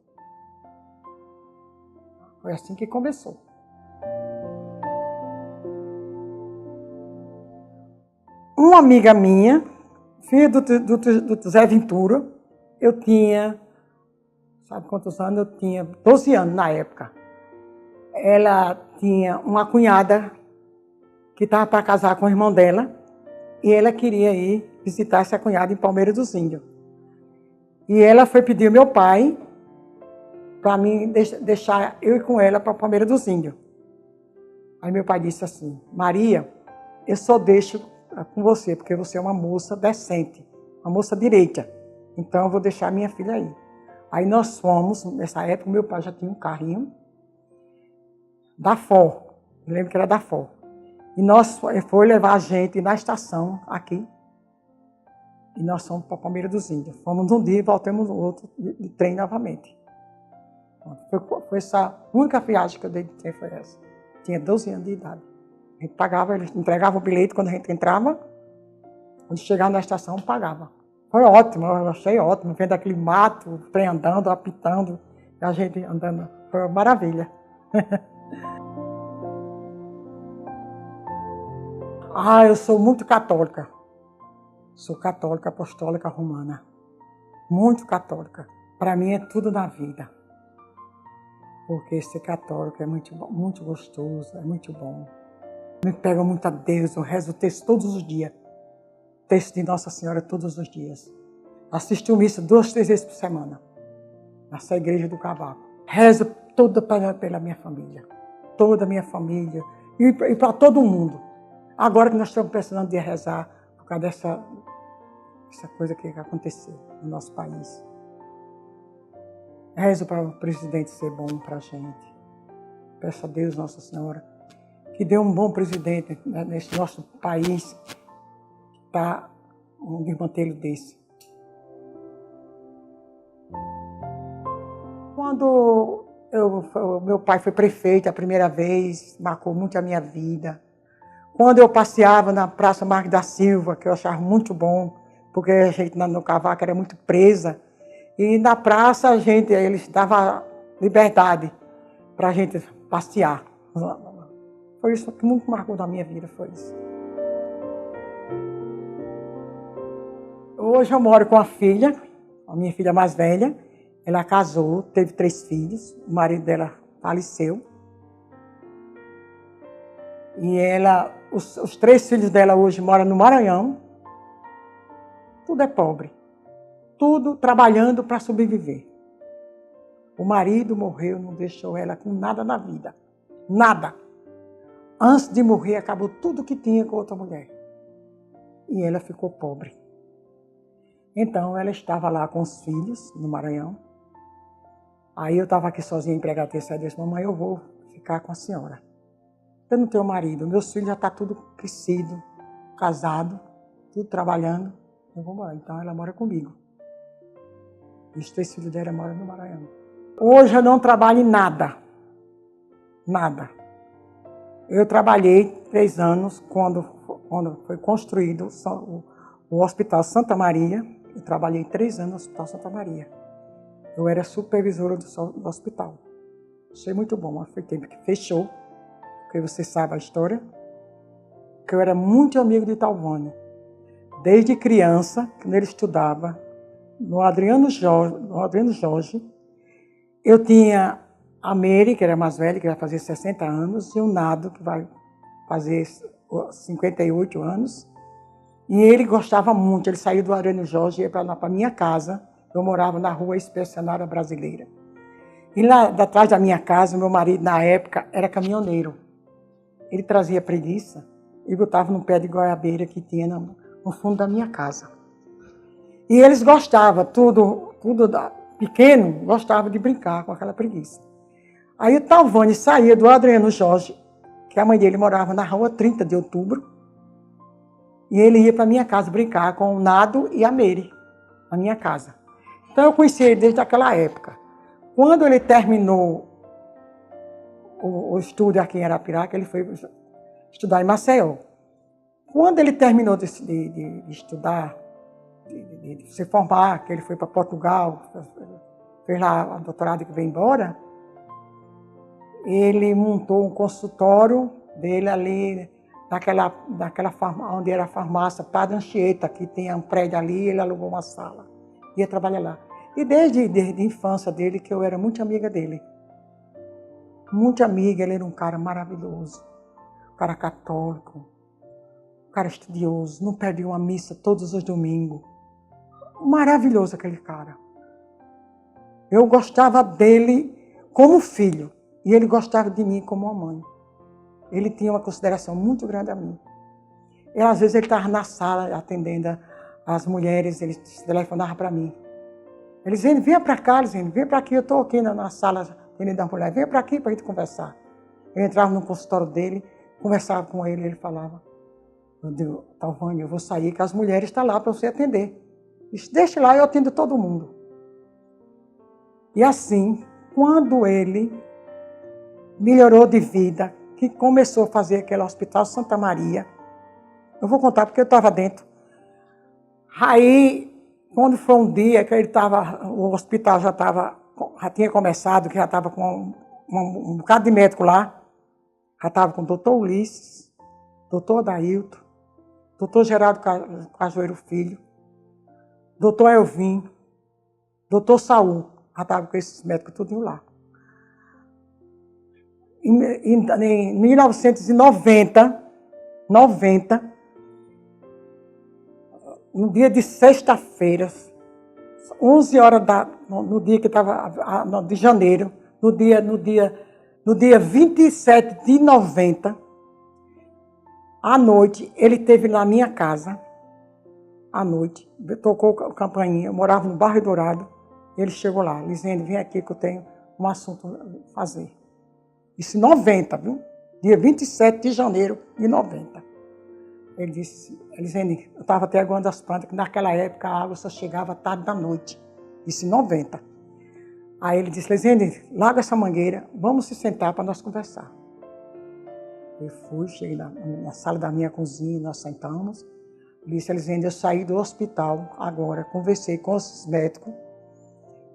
Foi assim que começou. Uma amiga minha, filha do Zé Ventura, eu tinha, sabe quantos anos? Eu tinha 12 anos na época. ela tinha uma cunhada que estava para casar com o irmão dela e ela queria ir visitar essa cunhada em Palmeira dos Índios. E ela foi pedir ao meu pai para mim deixar eu ir com ela para Palmeira dos Índios. Aí meu pai disse assim: Maria, eu só deixo com você porque você é uma moça decente, uma moça direita. Então eu vou deixar minha filha aí. Aí nós fomos, nessa época meu pai já tinha um carrinho da Ford, eu lembro que era da Ford. E nós foi levar a gente na estação aqui. E nós fomos para Palmeira dos Índios. Fomos um dia e voltamos no outro de trem novamente. Foi essa única viagem que eu dei de trem, foi essa. Tinha 12 anos de idade. A gente pagava, eles entregavam o bilhete quando a gente entrava. Quando chegava na estação, pagava. Foi ótimo, eu achei ótimo. Vendo aquele mato, o trem andando, apitando, e a gente andando. Foi uma maravilha. Eu sou muito católica. Sou católica, apostólica romana. Muito católica. Para mim é tudo na vida. Porque ser católico é muito gostoso, é muito bom. Me pega muito a Deus, eu rezo o texto todos os dias. Texto de Nossa Senhora todos os dias. Assisto missa 2, 3 vezes por semana. Nessa igreja do Cavaco. Rezo toda pela minha família. Toda a minha família. E para todo mundo. Agora que nós estamos precisando de rezar por causa dessa coisa que aconteceu no nosso país. Rezo para o presidente ser bom para a gente. Peço a Deus, Nossa Senhora, que dê um bom presidente nesse nosso país, que está um desmantelho desse. Quando meu pai foi prefeito a primeira vez, marcou muito a minha vida. Quando eu passeava na Praça Marques da Silva, que eu achava muito bom, porque a gente no Cavaco era muito presa, e na praça eles davam liberdade para a gente passear. Foi isso que muito marcou na minha vida, foi isso. Hoje eu moro com a minha filha mais velha. Ela casou, teve 3 filhos, o marido dela faleceu. E os 3 filhos dela hoje moram no Maranhão. Tudo é pobre. Tudo trabalhando para sobreviver. O marido morreu, não deixou ela com nada na vida. Nada. Antes de morrer, acabou tudo que tinha com outra mulher. E ela ficou pobre. Então, ela estava lá com os filhos, no Maranhão. Aí eu estava aqui sozinha, empregada terceira, disse: mamãe, eu vou ficar com a senhora. Eu não tenho marido, meus filhos já estão tudo crescido, casado, tudo trabalhando. Eu vou morar. Então, ela mora comigo. Os 3 filhos dela moram no Maranhão. Hoje eu não trabalho em nada. Nada. Eu trabalhei 3 anos quando foi construído o Hospital Santa Maria. Eu trabalhei 3 anos no Hospital Santa Maria. Eu era supervisora do hospital. Achei muito bom, mas foi tempo que fechou, porque você sabe a história. Que eu era muito amigo de Talvani. Desde criança, quando ele estudava no Adriano Jorge, eu tinha a Mary, que era mais velha, que vai fazer 60 anos, e o Nado, que vai fazer 58 anos. E ele gostava muito, ele saiu do Adriano Jorge e ia para a minha casa. Eu morava na rua Expedicionária Brasileira. E lá atrás da minha casa, meu marido, na época, era caminhoneiro. Ele trazia preguiça e botava num pé de goiabeira que tinha no fundo da minha casa. E eles gostavam, tudo pequeno, gostava de brincar com aquela preguiça. Aí o Talvani saía do Adriano Jorge, que a mãe dele morava na rua 30 de outubro, e ele ia para minha casa brincar com o Nado e a Meire, na minha casa. Então eu conheci ele desde aquela época. Quando ele terminou o estudo aqui em Arapiraca, ele foi estudar em Maceió. Quando ele terminou de estudar, de se formar, que ele foi para Portugal, fez lá o doutorado que veio embora, ele montou um consultório dele ali, naquela onde era a farmácia Padre Anchieta, que tinha um prédio ali, ele alugou uma sala, ia trabalhar lá. E desde a infância dele, que eu era muito amiga dele. muito amiga, ele era um cara maravilhoso, um cara católico, um cara estudioso, não perdia uma missa todos os domingos. Maravilhoso aquele cara. Eu gostava dele como filho e ele gostava de mim como uma mãe. Ele tinha uma consideração muito grande a mim. E às vezes ele estava na sala atendendo as mulheres, ele telefonava para mim. Ele dizia, venha para cá, venha para aqui, eu estou aqui na sala atendendo as mulheres, venha para aqui para a gente conversar. Eu entrava no consultório dele, conversava com ele, ele falava, eu digo, Talvânia, eu vou sair que as mulheres estão lá para você atender. Disse, deixe lá, eu atendo todo mundo. E assim, quando ele melhorou de vida, que começou a fazer aquele Hospital Santa Maria, eu vou contar porque eu estava dentro. Aí, quando foi um dia que ele estava, o hospital já tinha começado, que já estava com um bocado de médico lá, já estava com o doutor Ulisses, doutor Dailton, doutor Geraldo Cajueiro Filho, doutor Elvin, doutor Saul, já estava com esses médicos tudinho lá. Em 1990, no dia de sexta-feira, 11 horas no dia que estava de janeiro, no dia 27 de 90, à noite, ele esteve na minha casa, à noite, tocou a campainha, eu morava no Bairro Dourado, ele chegou lá, Lisene, vem aqui que eu tenho um assunto a fazer. Isso em 90, viu? Dia 27 de janeiro de 90. Ele disse, Elisene, eu estava até aguando as plantas, que naquela época a água só chegava tarde da noite. Isso em 90. Aí ele disse, Elisene, larga essa mangueira, vamos se sentar para nós conversar. Eu fui, cheguei na sala da minha cozinha, nós sentamos. Ele disse, Elisene, eu saí do hospital agora, conversei com os médicos,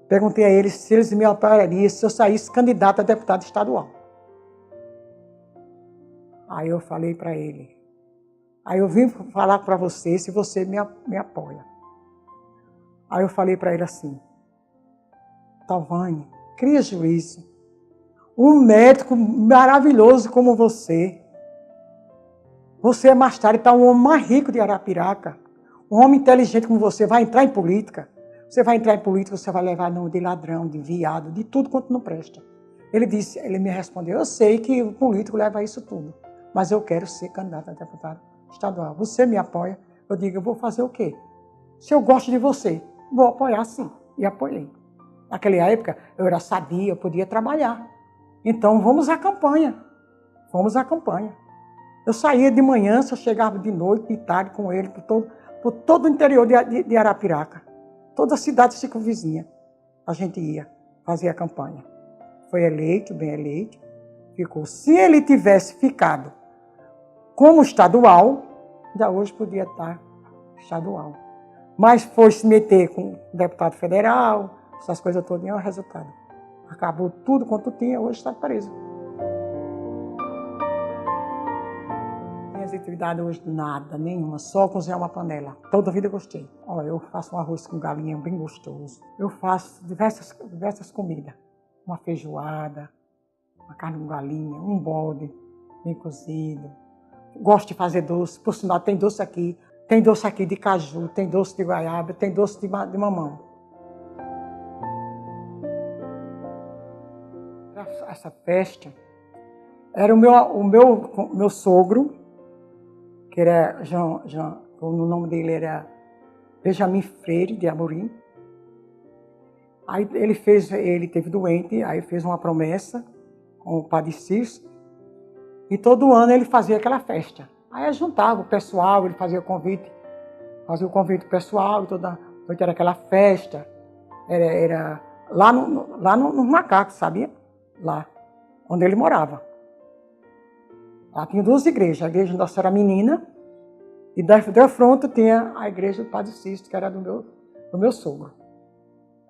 perguntei a eles se eles me apoiariam se eu saísse candidato a deputado estadual. Aí eu falei para ele, aí eu vim falar para você se você me apoia. Aí eu falei para ele assim, Talvânia, cria juízo. Um médico maravilhoso como você. Você é mais tarde, está um homem mais rico de Arapiraca. Um homem inteligente como você vai entrar em política. Você vai entrar em política, você vai levar nome de ladrão, de viado, de tudo quanto não presta. Ele me respondeu, eu sei que o político leva isso tudo, mas eu quero ser candidato a deputado estadual. Você me apoia? Eu digo, eu vou fazer o quê? Se eu gosto de você, vou apoiar sim. E apoiei. Naquela época, eu era sadia, eu podia trabalhar. Então, vamos à campanha. Fomos à campanha. Eu saía de manhã, só chegava de noite, de tarde com ele, por todo o interior de Arapiraca. Toda a cidade circunvizinha. A gente ia fazer a campanha. Foi eleito, bem eleito. Ficou. Se ele tivesse ficado como estadual, já hoje podia estar estadual. Mas foi se meter com deputado federal, essas coisas todas, é o resultado. Acabou tudo quanto tinha, hoje está preso. Minhas atividades hoje, nada, nenhuma, só cozinhar uma panela. Toda a vida eu gostei. Olha, eu faço um arroz com galinha bem gostoso. Eu faço diversas comidas. Uma feijoada, uma carne com galinha, um bode bem cozido. Gosto de fazer doce, por sinal tem doce aqui. Tem doce aqui de caju, tem doce de goiaba, tem doce de mamão. Essa festa era o meu sogro, que era o nome dele era Benjamin Freire de Amorim. Aí ele teve doente, aí fez uma promessa com o padre Cício, e todo ano ele fazia aquela festa. Aí juntava o pessoal, ele fazia o convite pro pessoal, e toda noite era aquela festa. Era lá no Macaco, sabia? Lá, onde ele morava. Lá tinha duas igrejas, a igreja da Nossa Senhora Menina, e da fronte tinha a igreja do Padre Cício, que era do meu sogro.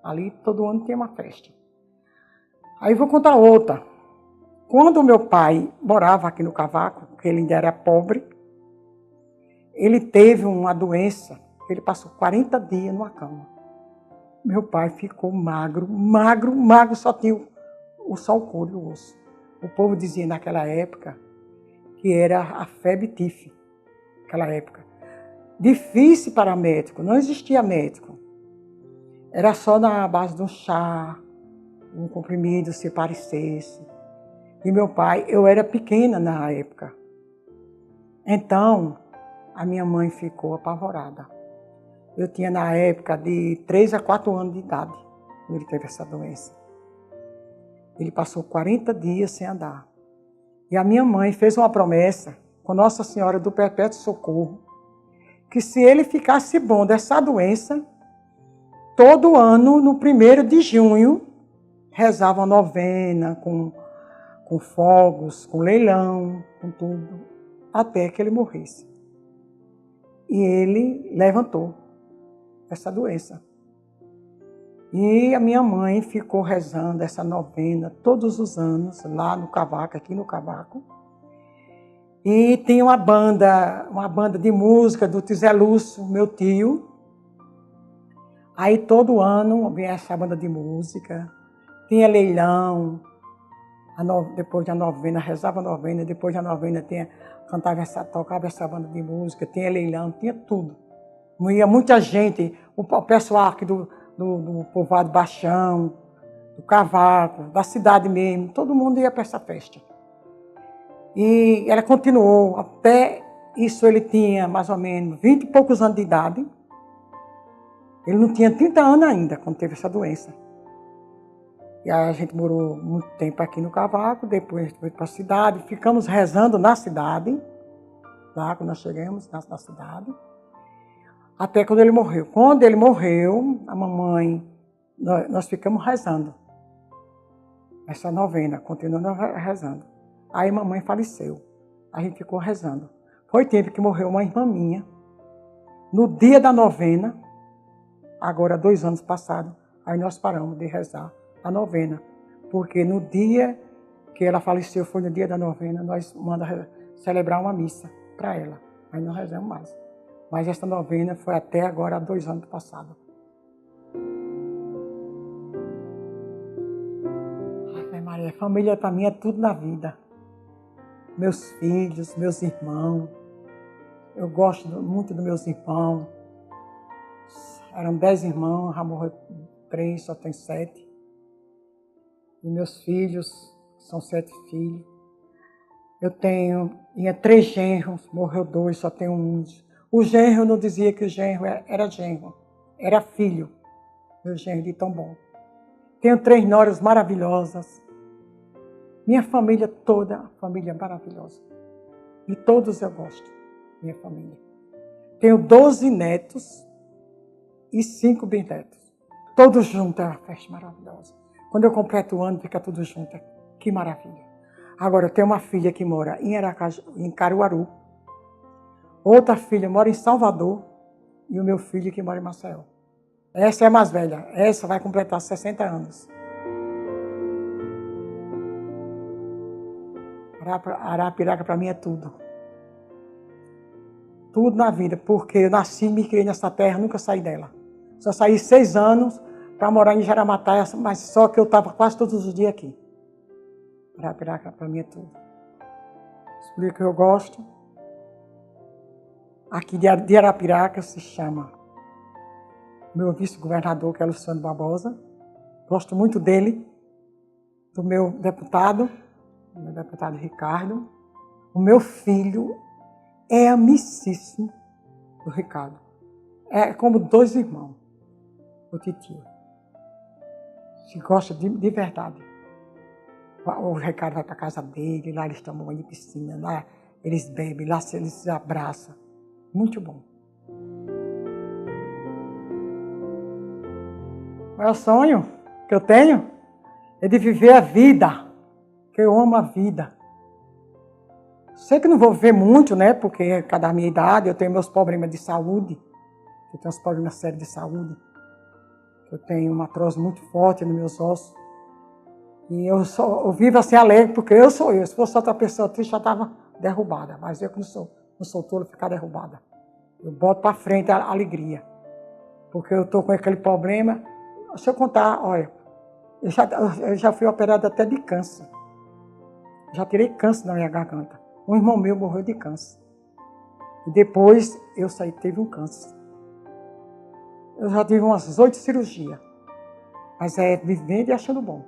Ali todo ano tinha uma festa. Aí vou contar outra. Quando o meu pai morava aqui no Cavaco, que ele ainda era pobre, ele teve uma doença, ele passou 40 dias numa cama. Meu pai ficou magro, só tinha só o couro e o osso. O povo dizia naquela época que era a febre tifo, naquela época. Difícil para médico, não existia médico. Era só na base de um chá, um comprimido se parecesse. E meu pai, eu era pequena na época. Então, a minha mãe ficou apavorada. Eu tinha na época de 3 a 4 anos de idade, quando ele teve essa doença. Ele passou 40 dias sem andar. E a minha mãe fez uma promessa com Nossa Senhora do Perpétuo Socorro, que se ele ficasse bom dessa doença, todo ano, no 1º de junho, rezava uma novena com fogos, com leilão, com tudo, até que ele morresse. E ele levantou essa doença. E a minha mãe ficou rezando essa novena todos os anos, lá no Cavaco, aqui no Cavaco. E tinha uma banda de música do Zé Lúcio, meu tio. Aí todo ano vinha essa banda de música, tinha leilão, depois da novena, rezava a novena, depois da novena tocava essa banda de música, tinha leilão, tinha tudo. Ia muita gente, o pessoal aqui do povoado Baixão, do Cavaco, da cidade mesmo, todo mundo ia para essa festa. E ela continuou, até isso ele tinha mais ou menos 20 e poucos anos de idade. Ele não tinha 30 anos ainda, quando teve essa doença. E aí a gente morou muito tempo aqui no Cavaco, depois foi para a cidade, ficamos rezando na cidade, lá quando nós chegamos na cidade, até quando ele morreu. Quando ele morreu, a mamãe, nós ficamos rezando essa novena, continuando rezando. Aí a mamãe faleceu, a gente ficou rezando. Foi tempo que morreu uma irmã minha, no dia da novena, agora 2 anos passados, aí nós paramos de rezar a novena, porque no dia que ela faleceu, foi no dia da novena, nós mandamos celebrar uma missa para ela, aí não rezamos mais. Mas essa novena foi até agora, 2 anos passados. Ave Maria, família para mim é tudo na vida. Meus filhos, meus irmãos, eu gosto muito dos meus irmãos. Eram 10 irmãos, já morreu 3, só tem 7. E meus filhos, são 7 filhos. Eu tinha 3 genros, morreu 2, só tenho 1. O genro não dizia que o genro era genro, era filho. Meu genro de tão bom. Tenho 3 noras maravilhosas. Minha família toda, família maravilhosa. De todos eu gosto, minha família. Tenho 12 netos e 5 bisnetos. Todos juntos, é uma festa maravilhosa. Quando eu completo o ano, fica tudo junto. Que maravilha. Agora, eu tenho uma filha que mora em Caruaru. Outra filha mora em Salvador. E o meu filho que mora em Maceió. Essa é a mais velha. Essa vai completar 60 anos. Arapiraca para mim é tudo. Tudo na vida, porque eu nasci e me criei nessa terra, nunca saí dela. Só saí 6 anos para morar em Jaramataia, mas só que eu estava quase todos os dias aqui. Arapiraca para mim é tudo. Explico que eu gosto. Aqui de Arapiraca se chama meu vice-governador, que é Luciano Barbosa. Gosto muito dele, do meu deputado Ricardo. O meu filho é amicíssimo do Ricardo. É como 2 irmãos, o titio. Se gosta de verdade. O Ricardo vai para a casa dele, lá eles tomam banho de piscina, lá eles bebem, lá eles se abraçam. Muito bom. O meu sonho que eu tenho é de viver a vida, que eu amo a vida. Sei que não vou viver muito, né? Porque cada minha idade eu tenho meus problemas de saúde. Eu tenho uns problemas sérios de saúde. Eu tenho uma artrose muito forte nos meus ossos. E eu vivo assim alegre, porque eu sou eu. Se fosse outra pessoa triste, já estava derrubada. Mas eu que não sou tolo, ficar derrubada. Eu boto para frente a alegria. Porque eu estou com aquele problema. Se eu contar, olha, eu já fui operada até de câncer. Já tirei câncer na minha garganta. Um irmão meu morreu de câncer. E depois eu saí, teve um câncer. Eu já tive umas 8 cirurgias. Mas é vivendo e achando bom.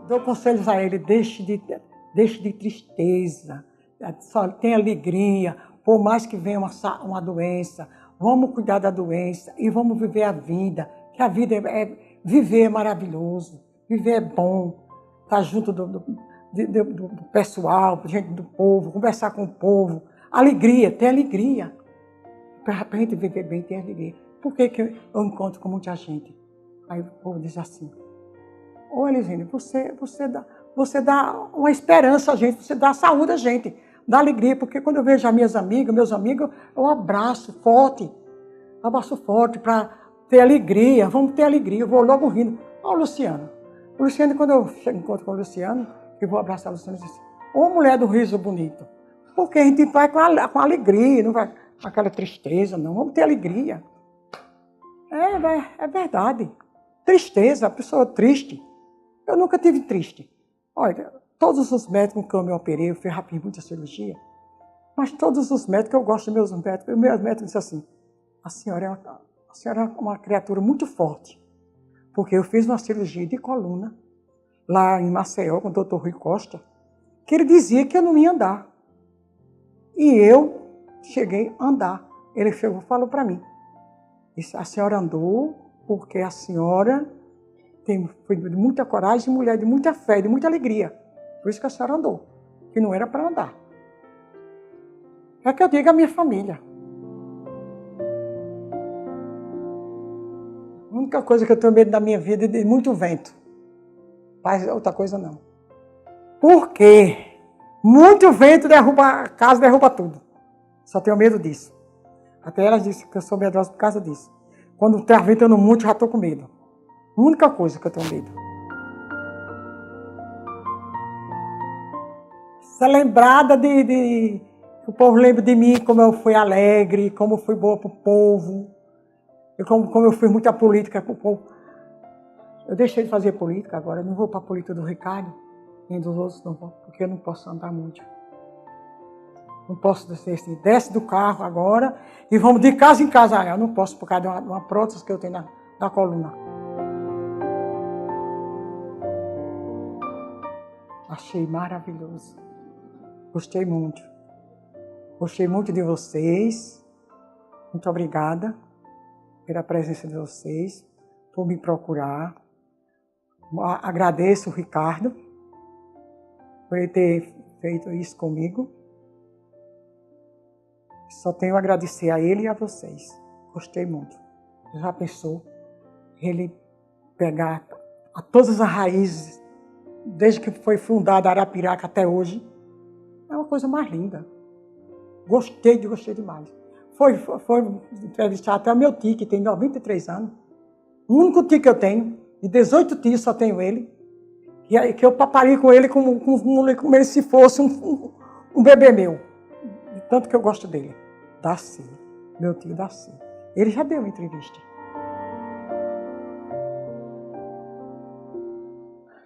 Dou conselhos a ele, deixe de tristeza, só tenha alegria, por mais que venha uma doença, vamos cuidar da doença e vamos viver a vida, que a vida viver é maravilhoso, viver é bom, estar junto do pessoal, gente do povo, conversar com o povo, alegria, ter alegria, para a gente viver bem, ter alegria. Por que eu encontro com muita gente? Aí o povo diz assim, ô Elisine, você dá uma esperança a gente, você dá saúde a gente, dá alegria, porque quando eu vejo as minhas amigas, meus amigos, eu abraço forte para ter alegria, vamos ter alegria, eu vou logo rindo. Ó, Luciano, quando eu encontro com o Luciano, eu vou abraçar o Luciano e dizer assim, ô mulher do riso bonito, porque a gente vai com alegria, não vai com aquela tristeza, não, vamos ter alegria. É verdade. Tristeza, a pessoa triste. Eu nunca tive triste. Olha, todos os médicos que eu me operei, eu fiz rapidinho muita cirurgia, mas todos os médicos, eu gosto dos meus médicos disseram assim, a senhora é uma criatura muito forte, porque eu fiz uma cirurgia de coluna, lá em Maceió, com o doutor Rui Costa, que ele dizia que eu não ia andar. E eu cheguei a andar. Ele falou para mim, a senhora andou porque a senhora foi de muita coragem, mulher de muita fé, de muita alegria. Por isso que a senhora andou, que não era para andar. É que eu digo à minha família. A única coisa que eu tenho medo da minha vida é de muito vento. Mas outra coisa não. Por quê? Muito vento derruba a casa, derruba tudo. Só tenho medo disso. Até ela disse que eu sou medrosa por causa disso. Quando está ventando muito, já estou com medo. A única coisa que eu tenho medo. Ser lembrada que o povo lembre de mim, como eu fui alegre, como eu fui boa para o povo, como eu fiz muita política para o povo. Eu deixei de fazer política agora, eu não vou para a política do Ricardo, nem dos outros, não vou, porque eu não posso andar muito. Não posso descer assim, desce do carro agora e vamos de casa em casa. Eu não posso por causa de uma prótese que eu tenho na coluna. Achei maravilhoso. Gostei muito. Gostei muito de vocês. Muito obrigada pela presença de vocês, por me procurar. Agradeço o Ricardo por ele ter feito isso comigo. Só tenho a agradecer a ele e a vocês. Gostei muito. Já pensou ele pegar a todas as raízes, desde que foi fundada Arapiraca até hoje? É uma coisa mais linda. Gostei demais. Foi entrevistar até o meu tio, que tem 93 anos. O único tio que eu tenho, de 18 tios só tenho ele, que eu paparei com ele como ele se fosse um bebê meu. De tanto que eu gosto dele. Daci, meu tio Daci. Ele já deu uma entrevista.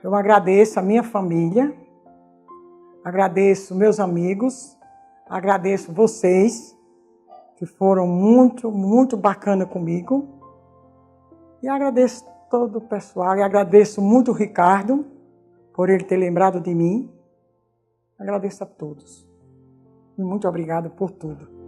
Eu agradeço a minha família, agradeço meus amigos, agradeço vocês, que foram muito bacana comigo. E agradeço todo o pessoal, e agradeço muito o Ricardo, por ele ter lembrado de mim. Agradeço a todos. E muito obrigado por tudo.